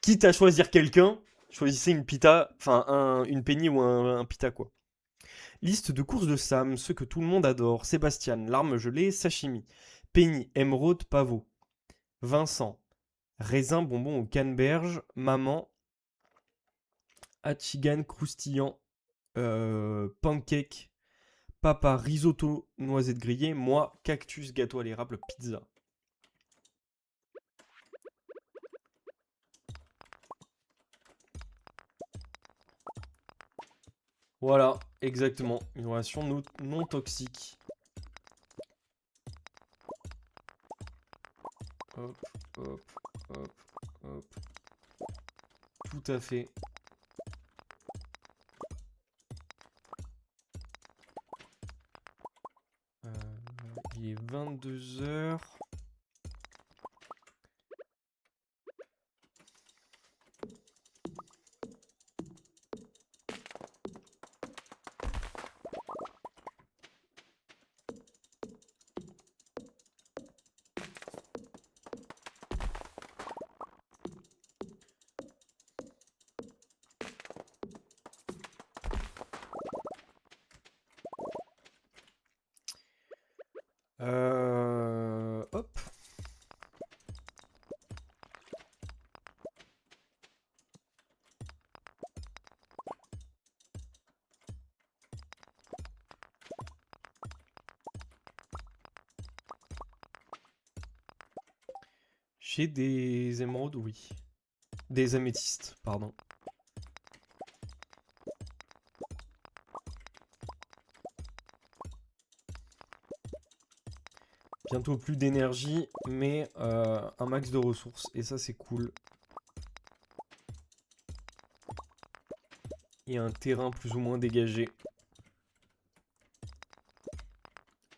quitte à choisir quelqu'un, choisissez une Pita, enfin une Penny ou un Pita quoi. Liste de courses de Sam, ceux que tout le monde adore. Sébastien, larme gelée, sashimi. Penny, émeraude, pavot. Vincent, raisin, bonbon au canneberge. Maman, Achigan croustillant, pancake. Papa, risotto, noisette grillée. Moi, cactus, gâteau à l'érable, pizza. Voilà, exactement. Une relation non toxique. Hop, hop, hop, hop. Tout à fait. Il est 22 heures. Hop. J'ai des émeraudes, oui. Des améthystes, pardon. Bientôt plus d'énergie, mais un max de ressources. Et ça, c'est cool. Et un terrain plus ou moins dégagé.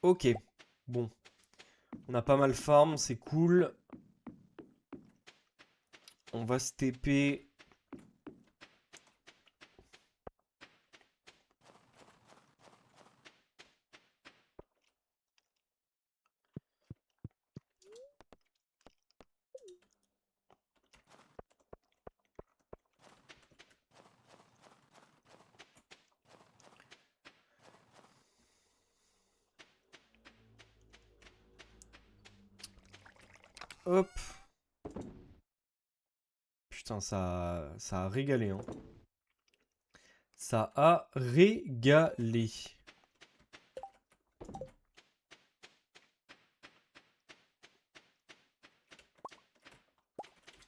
Ok. Bon. On a pas mal farm, c'est cool. On va se TP. Hop. Putain, ça a régalé, hein. Ça a régalé.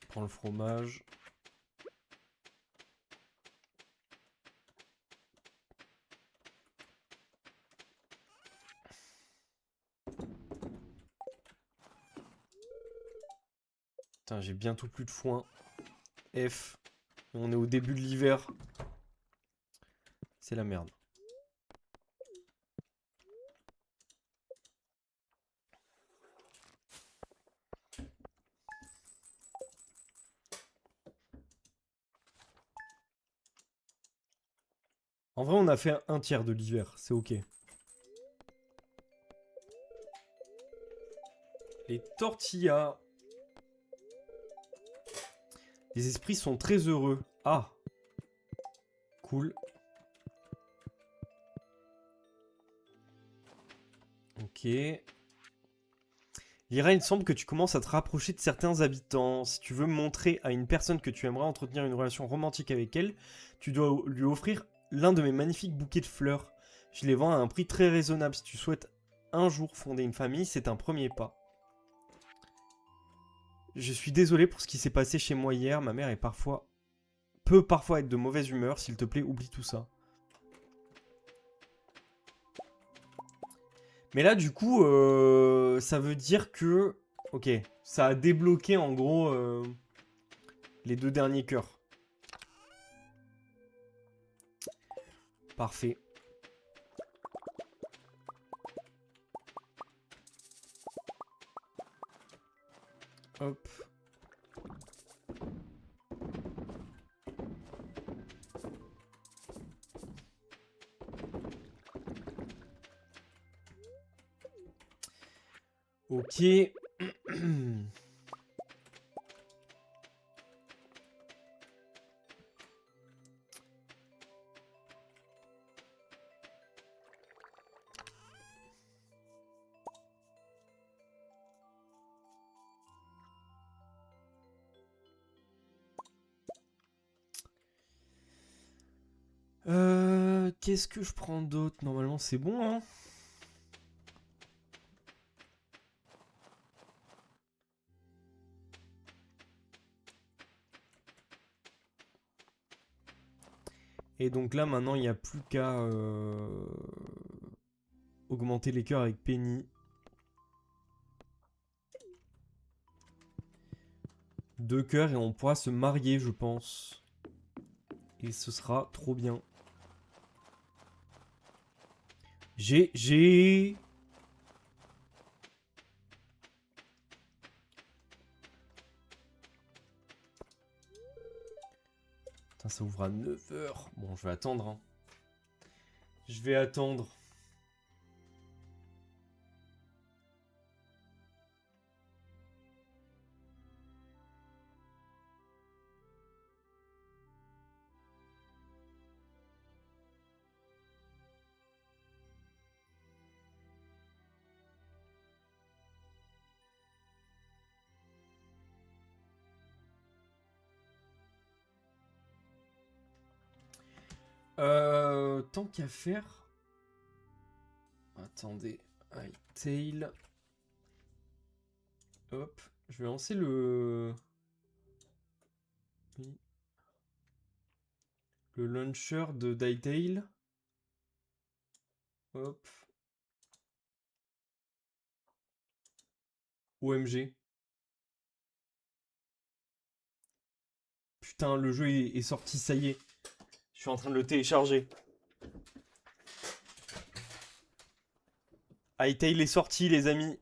Prends le fromage. Putain, j'ai bientôt plus de foin. F. On est au début de l'hiver. C'est la merde. En vrai, on a fait un tiers de l'hiver. C'est ok. Les tortillas. Les esprits sont très heureux. Ah. Cool. Ok. Lyra, il semble que tu commences à te rapprocher de certains habitants. Si tu veux montrer à une personne que tu aimerais entretenir une relation romantique avec elle, tu dois lui offrir l'un de mes magnifiques bouquets de fleurs. Je les vends à un prix très raisonnable. Si tu souhaites un jour fonder une famille, c'est un premier pas. Je suis désolé pour ce qui s'est passé chez moi hier. Ma mère peut parfois être de mauvaise humeur. S'il te plaît, oublie tout ça. Mais là, du coup, ça veut dire que... Ok, ça a débloqué en gros les 2 derniers cœurs. Parfait. Hop. Ok. Qu'est-ce que je prends d'autre? Normalement, c'est bon, hein? Et donc là, maintenant, il n'y a plus qu'à augmenter les cœurs avec Penny. 2 cœurs et on pourra se marier, je pense. Et ce sera trop bien. GG. Putain, ça ouvre à 9 h. Bon, je vais attendre, hein. Je vais attendre. Tant qu'à faire... Attendez. Hytale. Hop. Je vais lancer le... Le launcher de Hytale. Hop. OMG. Putain, le jeu est sorti, ça y est. Je suis en train de le télécharger. Hytale est sorti, les amis.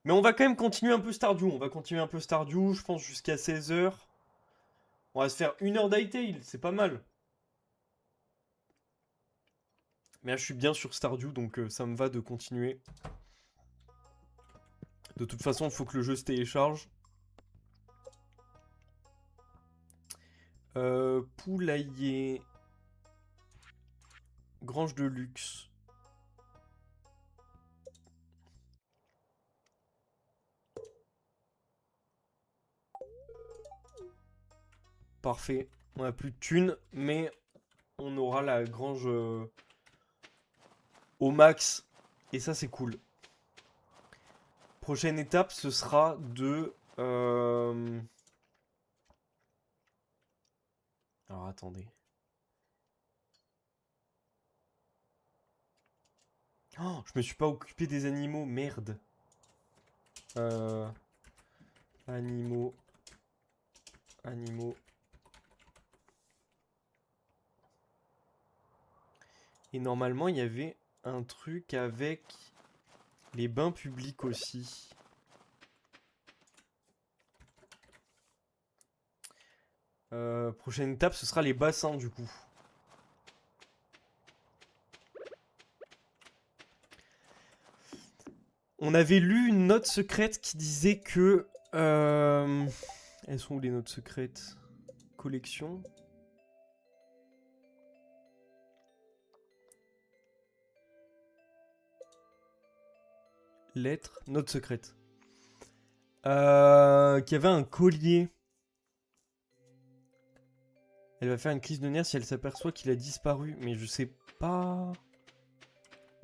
Mais on va quand même continuer un peu Stardew. On va continuer un peu Stardew, je pense, jusqu'à 16 h. On va se faire 1 heure d'Hytale, c'est pas mal. Mais là, je suis bien sur Stardew, donc ça me va de continuer. De toute façon, il faut que le jeu se télécharge. Poulailler. Grange de luxe. Parfait. On a plus de thunes, mais on aura la grange au max. Et ça, c'est cool. Prochaine étape, ce sera de... Alors, attendez. Oh, je me suis pas occupé des animaux, merde. Animaux. Animaux. Et normalement, il y avait un truc avec les bains publics aussi. Prochaine étape, ce sera les bassins du coup. On avait lu une note secrète qui disait que... Elles sont où les notes secrètes? Collection. Lettres. Note secrète. Qu'il y avait un collier. Elle va faire une crise de nerfs si elle s'aperçoit qu'il a disparu. Mais je sais pas...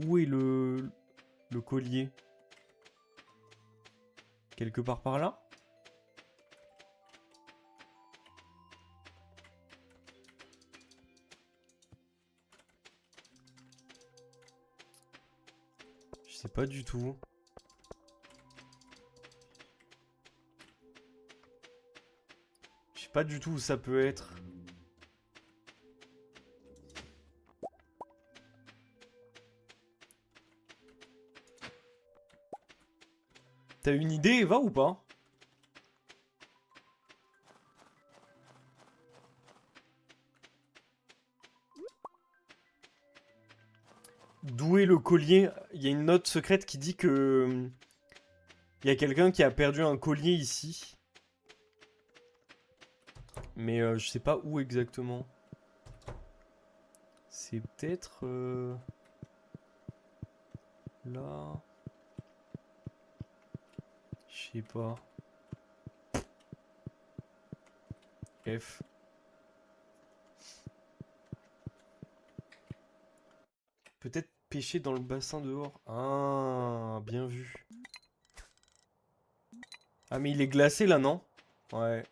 Où est le collier? Quelque part par là? Je sais pas du tout. Je sais pas du tout où ça peut être. T'as une idée, Eva, ou pas? D'où est le collier? Il y a une note secrète qui dit que... Il y a quelqu'un qui a perdu un collier ici. Mais je sais pas où exactement. C'est peut-être... Là... Je sais pas. F. Peut-être pêcher dans le bassin dehors. Ah, bien vu. Ah, mais il est glacé là, non? Ouais.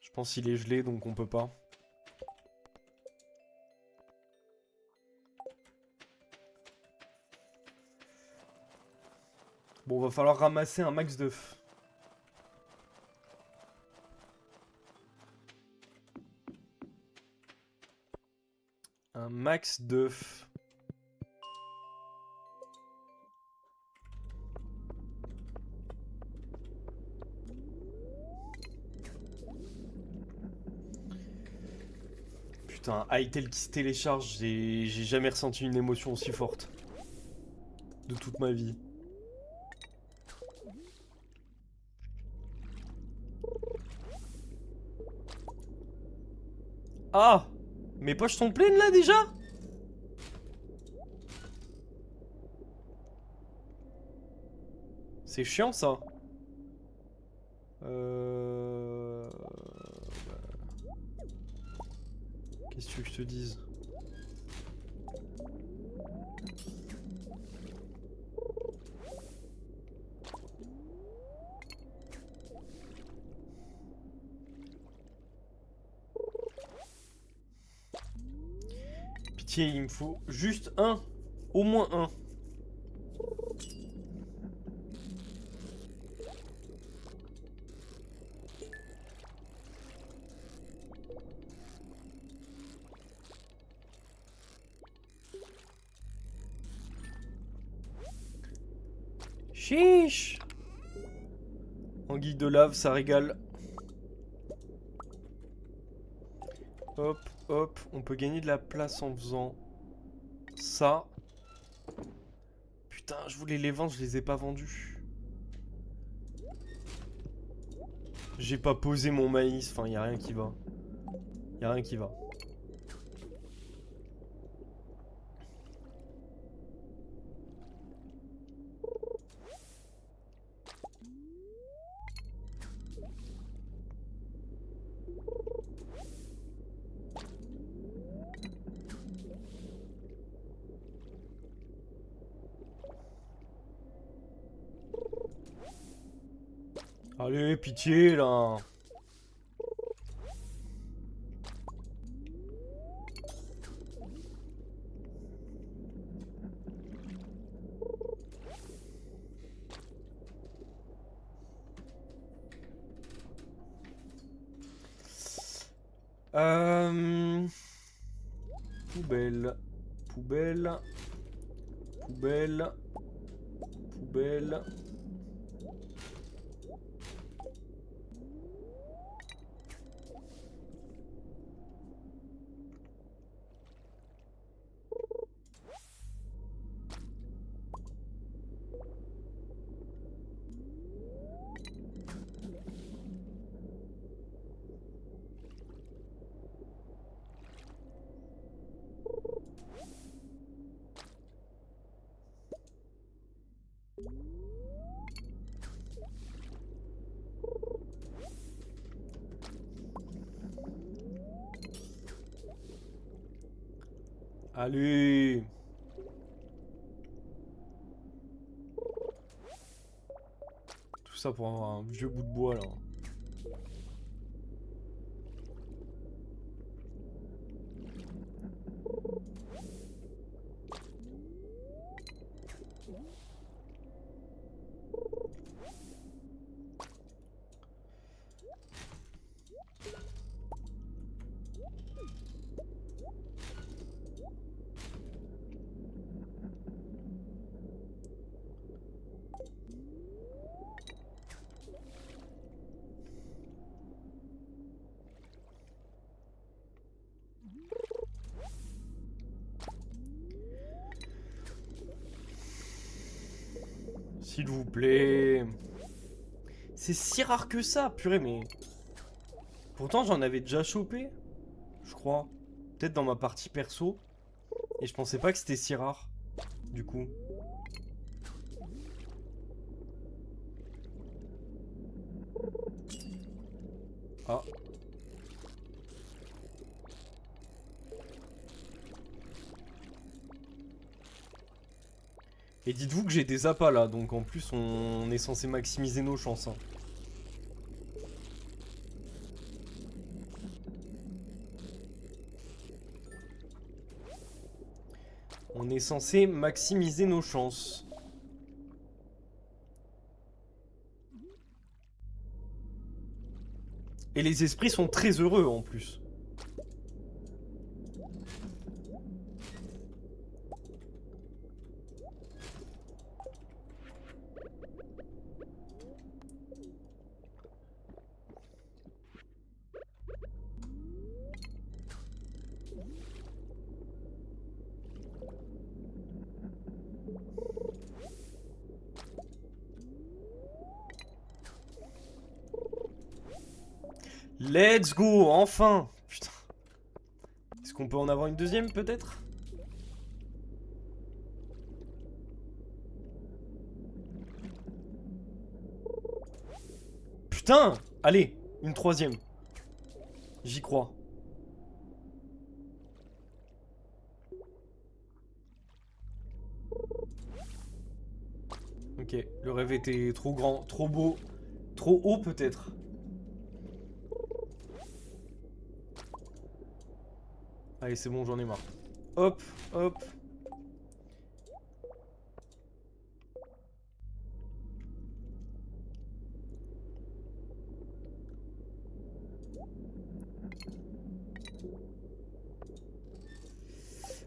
Je pense qu'il est gelé, donc on peut pas. Bon, va falloir ramasser un max d'œufs. Un max d'œufs. Putain, Hytale qui se télécharge, j'ai jamais ressenti une émotion aussi forte. De toute ma vie. Ah! Mes poches sont pleines là déjà? C'est chiant ça. Qu'est-ce que tu veux que je te dise? Pitié, il me faut juste un. Au moins un. Chiche! Anguille de lave, ça régale. Hop, hop. On peut gagner de la place en faisant ça. Putain, je voulais les vendre, je les ai pas vendus. J'ai pas posé mon maïs, enfin, y a rien qui va. Y a rien qui va. Allez, pitié, là. Poubelle. Poubelle. Poubelle. Poubelle. Allez. Tout ça pour avoir un vieux bout de bois, là. S'il vous plaît. C'est si rare que ça, purée, mais... Pourtant, j'en avais déjà chopé, je crois. Peut-être dans ma partie perso. Et je pensais pas que c'était si rare, du coup. Ah. Et dites-vous que j'ai des appâts là, donc en plus on est censé maximiser nos chances. Hein. On est censé maximiser nos chances. Et les esprits sont très heureux en plus. Let's go, enfin. Putain. Est-ce qu'on peut en avoir une deuxième peut-être? Putain. Allez, une troisième. J'y crois. Ok, le rêve était trop grand, trop beau, trop haut peut-être. Allez, c'est bon, j'en ai marre. Hop, hop.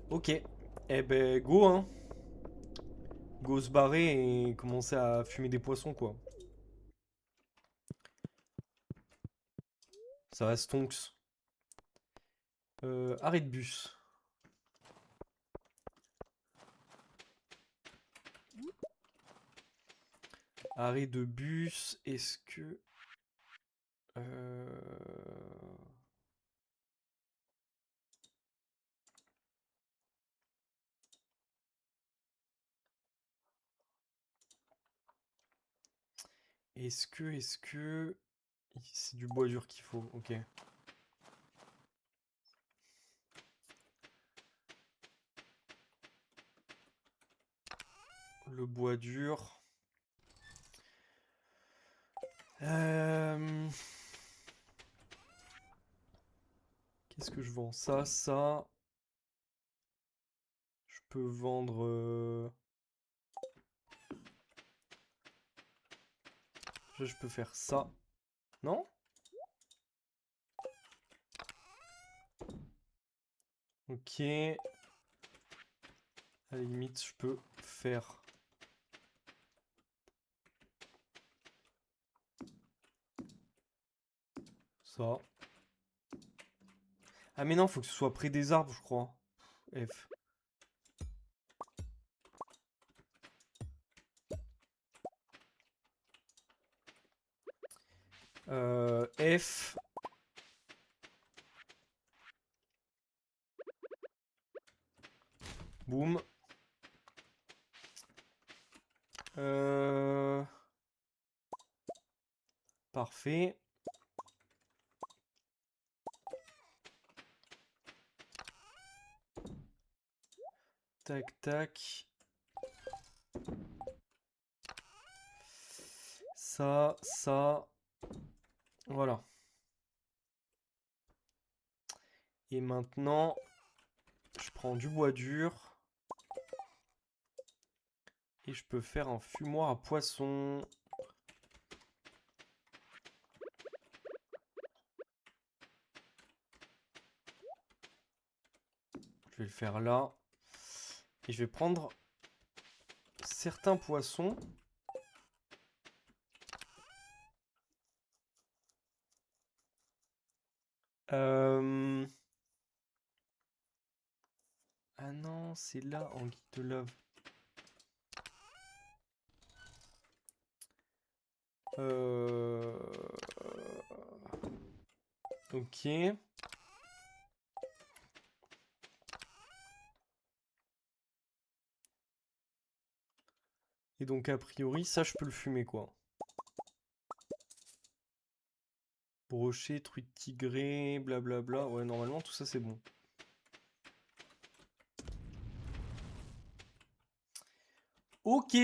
Ok. Eh ben, go, hein. Go se barrer et commencer à fumer des poissons, quoi. Ça reste Tonks. Arrêt de bus. Arrêt de bus, est-ce que... Est-ce que... C'est du bois dur qu'il faut, ok. Le bois dur. Qu'est-ce que je vends? Ça. Je peux vendre... Je peux faire ça. Non? Ok. À la limite, je peux faire... ça. Ah mais non, faut que ce soit près des arbres, je crois. F. F. Boum. Parfait. Tac, tac. Ça. Voilà. Et maintenant, je prends du bois dur. Et je peux faire un fumoir à poisson. Je vais le faire là. Et je vais prendre certains poissons. Ah non, c'est là en guide de love. Ok. Et donc a priori, ça je peux le fumer quoi. Brochet, truite tigré, blablabla. Ouais, normalement tout ça c'est bon. Ok.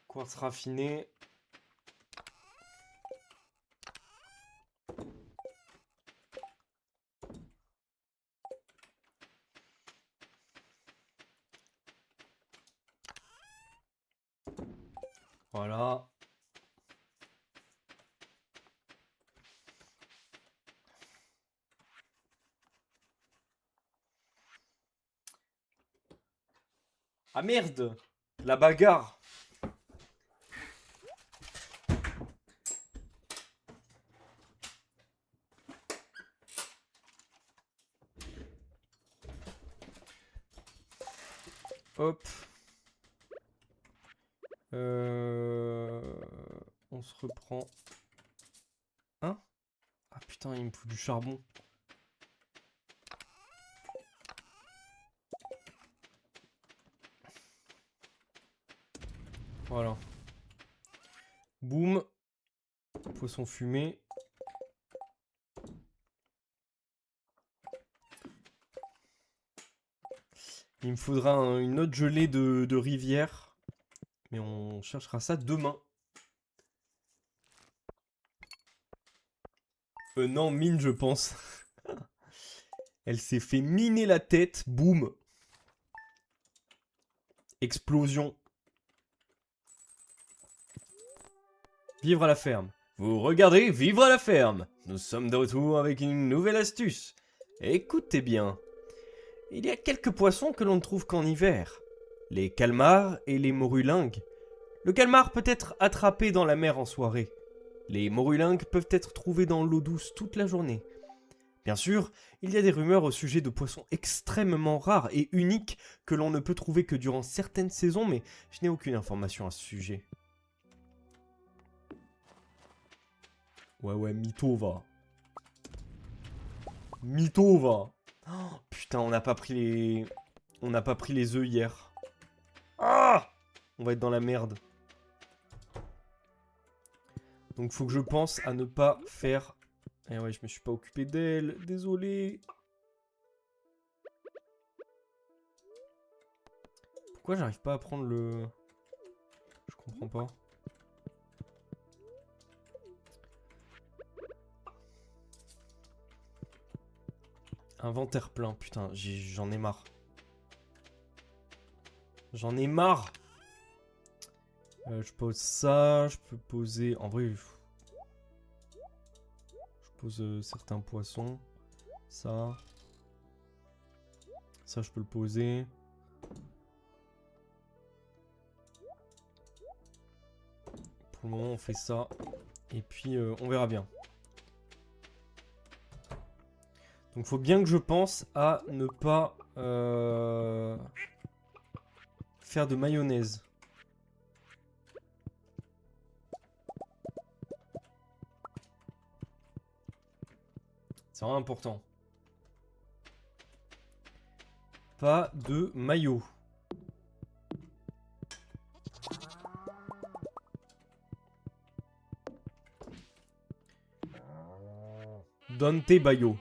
Quartz raffiné. Voilà. Ah merde! La bagarre! Hop. On se reprend. Hein? Ah putain, il me faut du charbon. Voilà. Boum. Poisson fumé. Il me faudra une autre gelée de rivière. Mais on cherchera ça demain. Non, mine, je pense. Elle s'est fait miner la tête. Boum. Explosion. Vivre à la ferme. Vous regardez Vivre à la ferme. Nous sommes de retour avec une nouvelle astuce. Écoutez bien. Il y a quelques poissons que l'on ne trouve qu'en hiver. Les calmars et les morulingues. Le calmar peut être attrapé dans la mer en soirée. Les morulingues peuvent être trouvés dans l'eau douce toute la journée. Bien sûr, il y a des rumeurs au sujet de poissons extrêmement rares et uniques que l'on ne peut trouver que durant certaines saisons, mais je n'ai aucune information à ce sujet. Ouais, mytho va. Mytho va. Oh, putain, on n'a pas pris les... On n'a pas pris les œufs hier. Ah! On va être dans la merde. Donc faut que je pense à ne pas faire... Eh ouais, je me suis pas occupé d'elle. Désolé. Pourquoi j'arrive pas à prendre le... Je comprends pas. Inventaire plein, putain, j'en ai marre. J'en ai marre. Je pose ça, je peux poser... En vrai, je pose certains poissons. Ça. Ça, je peux le poser. Pour le moment, on fait ça. Et puis, on verra bien. Donc, faut bien que je pense à ne pas faire de mayonnaise. C'est vraiment important. Pas de maillot. Donne tes maillots.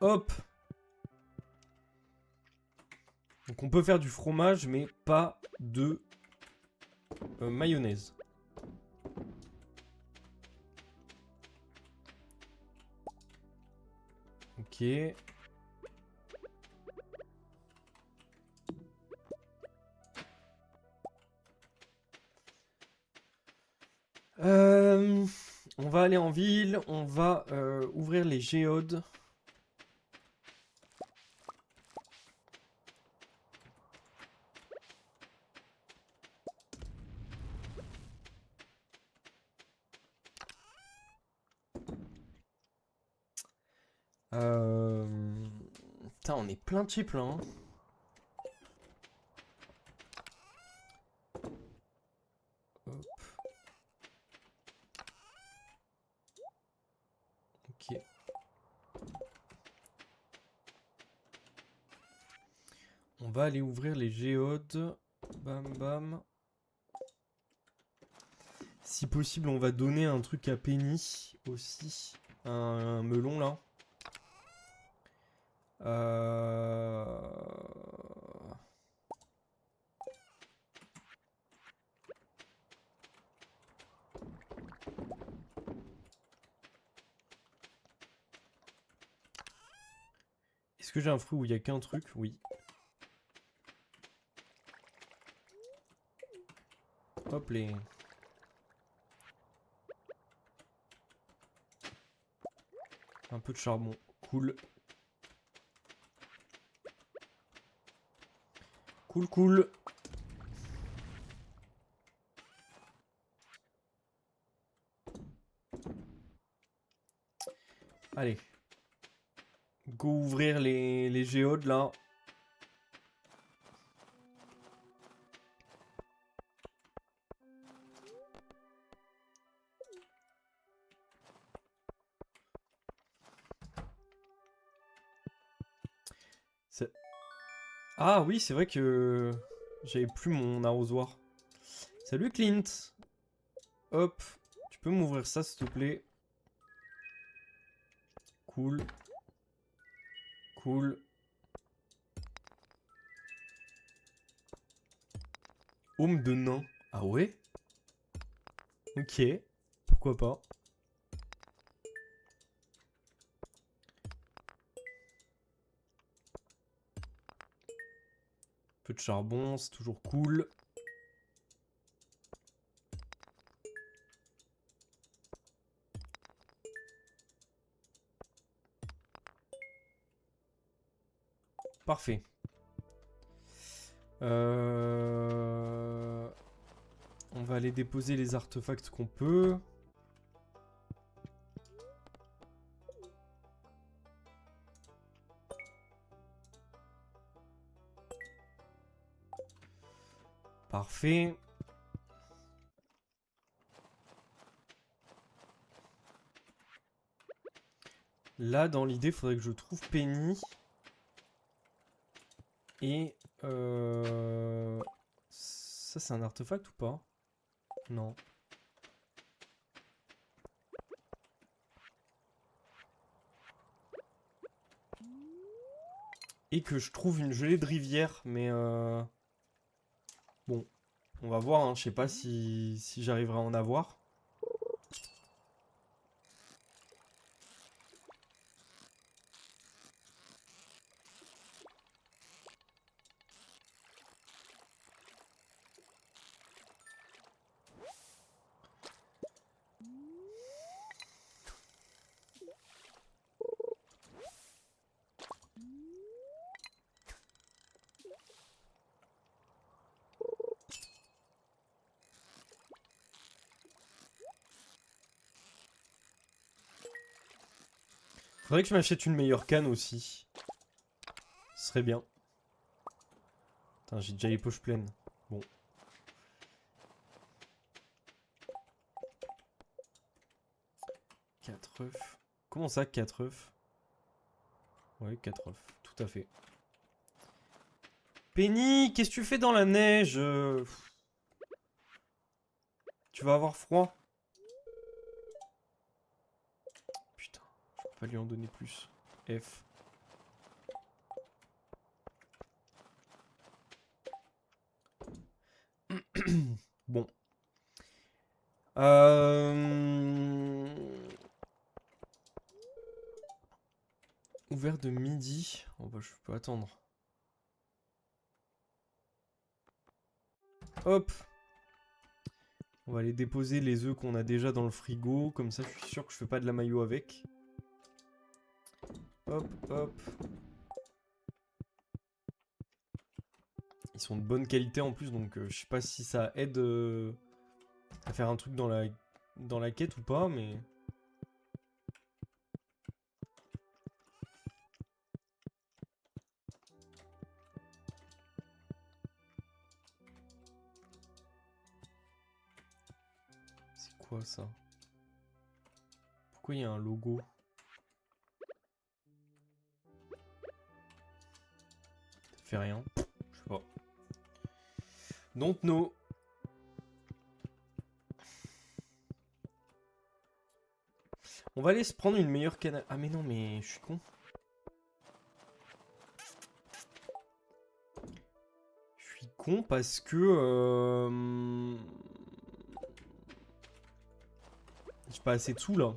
Hop. Donc on peut faire du fromage, mais pas de mayonnaise. Ok. On va aller en ville, on va ouvrir les géodes. Putain, on est plein de chez plein. Hop. Ok. On va aller ouvrir les géodes. Bam bam. Si possible, on va donner un truc à Penny aussi. Un melon là. Est-ce que j'ai un fruit où il n'y a qu'un truc? Oui. Hop les... Un peu de charbon. Cool. Cool, cool. Allez. Go ouvrir les géodes là. Ah oui, c'est vrai que j'avais plus mon arrosoir. Salut Clint. Hop. Tu peux m'ouvrir ça s'il te plaît. Cool. Cool. Home de nain. Ah ouais? Ok. Pourquoi pas? Peu de charbon, c'est toujours cool. Parfait. On va aller déposer les artefacts qu'on peut. Parfait. Là, dans l'idée, il faudrait que je trouve Penny. Et ça c'est un artefact ou pas? Non. Et que je trouve une gelée de rivière, mais bon, on va voir, hein. Je sais pas si j'arriverai à en avoir. Faudrait que je m'achète une meilleure canne aussi. Ce serait bien. Putain, j'ai déjà les poches pleines. Bon. Quatre œufs. Comment ça, 4 œufs? Ouais, 4 œufs. Tout à fait. Penny, qu'est-ce que tu fais dans la neige? Tu vas avoir froid. Putain, je peux pas lui en donner plus. F. Bon. Ouvert de midi. Oh bah je peux attendre. Hop. On va aller déposer les œufs qu'on a déjà dans le frigo. Comme ça, je suis sûr que je fais pas de la maillot avec. Hop, hop. Ils sont de bonne qualité en plus, donc je sais pas si ça aide à faire un truc dans la quête ou pas, mais... C'est quoi ça? Pourquoi il y a un logo? Ça fait rien. Je sais pas. Don't know. On va aller se prendre une meilleure canne à... Ah mais non, mais je suis con. Je suis con parce que... J'ai pas assez de sous là.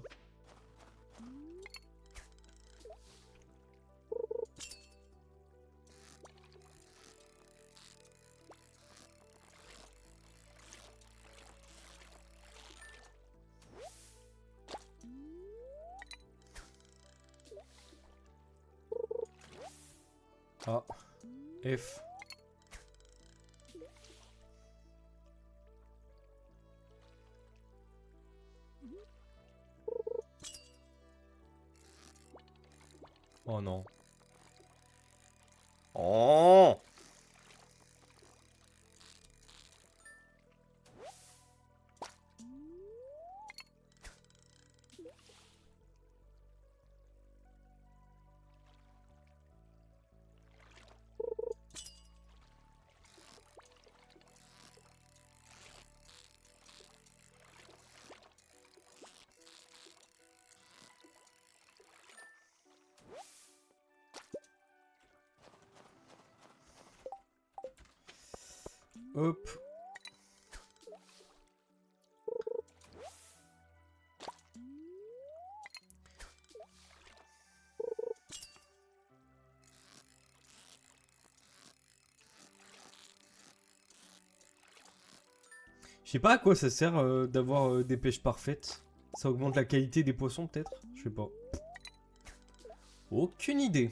Ah. F. Oh non. Oh! Hop. Je sais pas à quoi ça sert d'avoir des pêches parfaites. Ça augmente la qualité des poissons peut-être? Je sais pas. Aucune idée.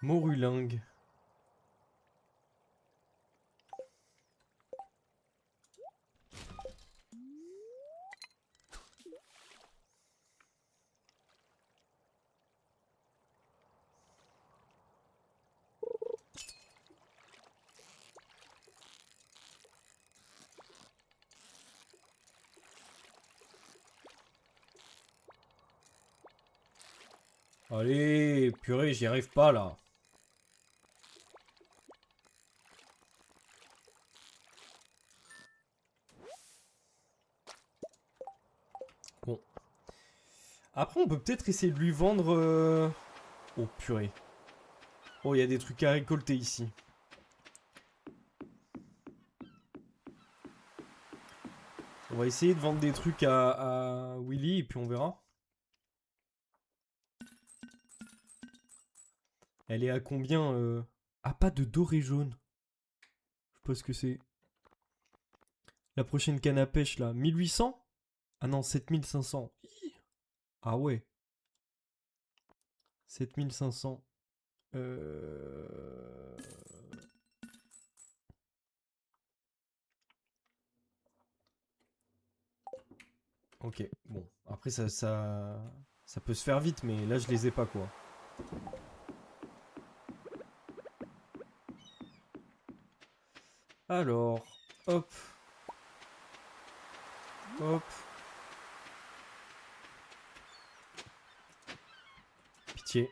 Morulingue. Allez, purée, j'y arrive pas là. Bon. Après, on peut peut-être essayer de lui vendre... Oh, purée. Oh, il y a des trucs à récolter ici. On va essayer de vendre des trucs à Willy et puis on verra. Elle est à combien Ah, pas de doré jaune. Je sais pas ce que c'est. La prochaine canne à pêche là. 1800 Ah non, 7500. Ah ouais. 7500. Euh... Ok, bon. Après, ça peut se faire vite, mais là, je les ai pas, quoi. Alors, hop. Hop. Pitié.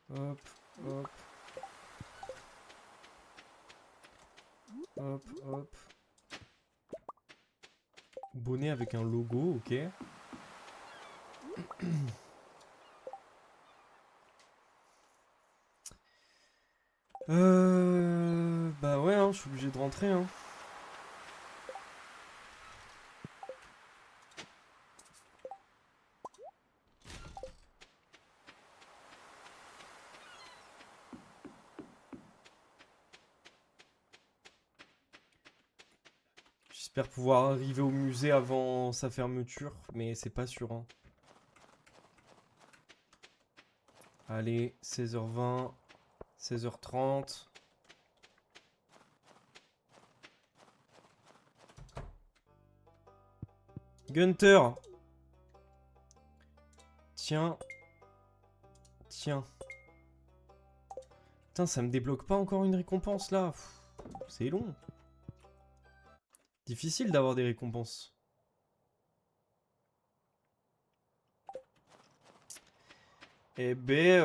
Hop, hop. Hop, hop. Bonnet avec un logo, ok. Bah ouais, hein, je suis obligé de rentrer, hein. J'espère pouvoir arriver au musée avant sa fermeture, mais c'est pas sûr, hein. Allez, 16h20, 16h30. Gunter! Tiens. Tiens. Putain, ça me débloque pas encore une récompense là. C'est long. Difficile d'avoir des récompenses. Eh ben...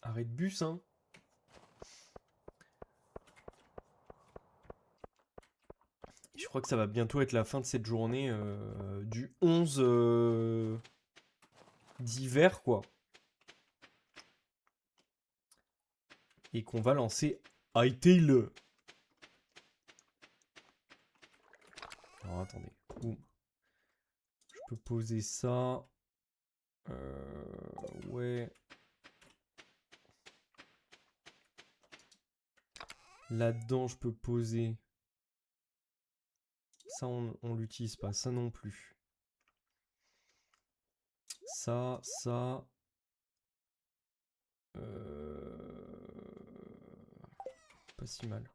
Arrêt de bus, hein. Je crois que ça va bientôt être la fin de cette journée du 11 d'hiver, quoi. Et qu'on va lancer Hytale. Alors, attendez. Boum. Je peux poser ça. Ouais. Là-dedans, je peux poser... Ça, on l'utilise pas. Ça non plus. Ça, ça... Pas si mal.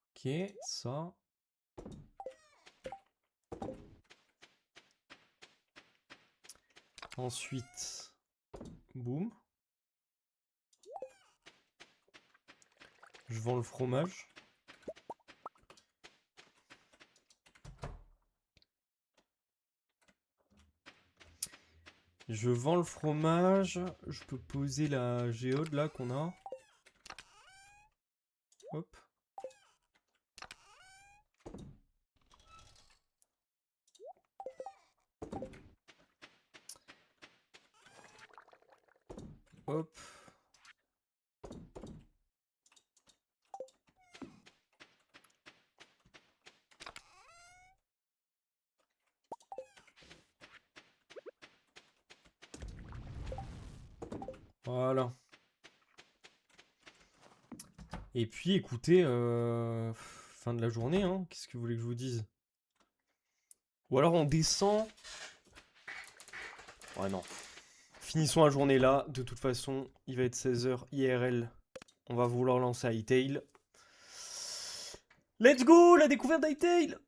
Ok, ça. Ensuite, boum. Je vends le fromage. Je vends le fromage. Je peux poser la géode là qu'on a. Hop. Hop. Voilà. Et puis écoutez, fin de la journée, hein. Qu'est-ce que vous voulez que je vous dise? Ou alors on descend. Ouais non. Finissons la journée là. De toute façon, il va être 16h IRL. On va vouloir lancer Hytale. Let's go, la découverte d'Hytale!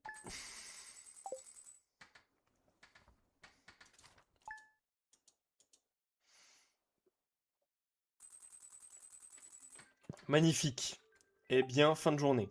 Magnifique. Eh bien, fin de journée.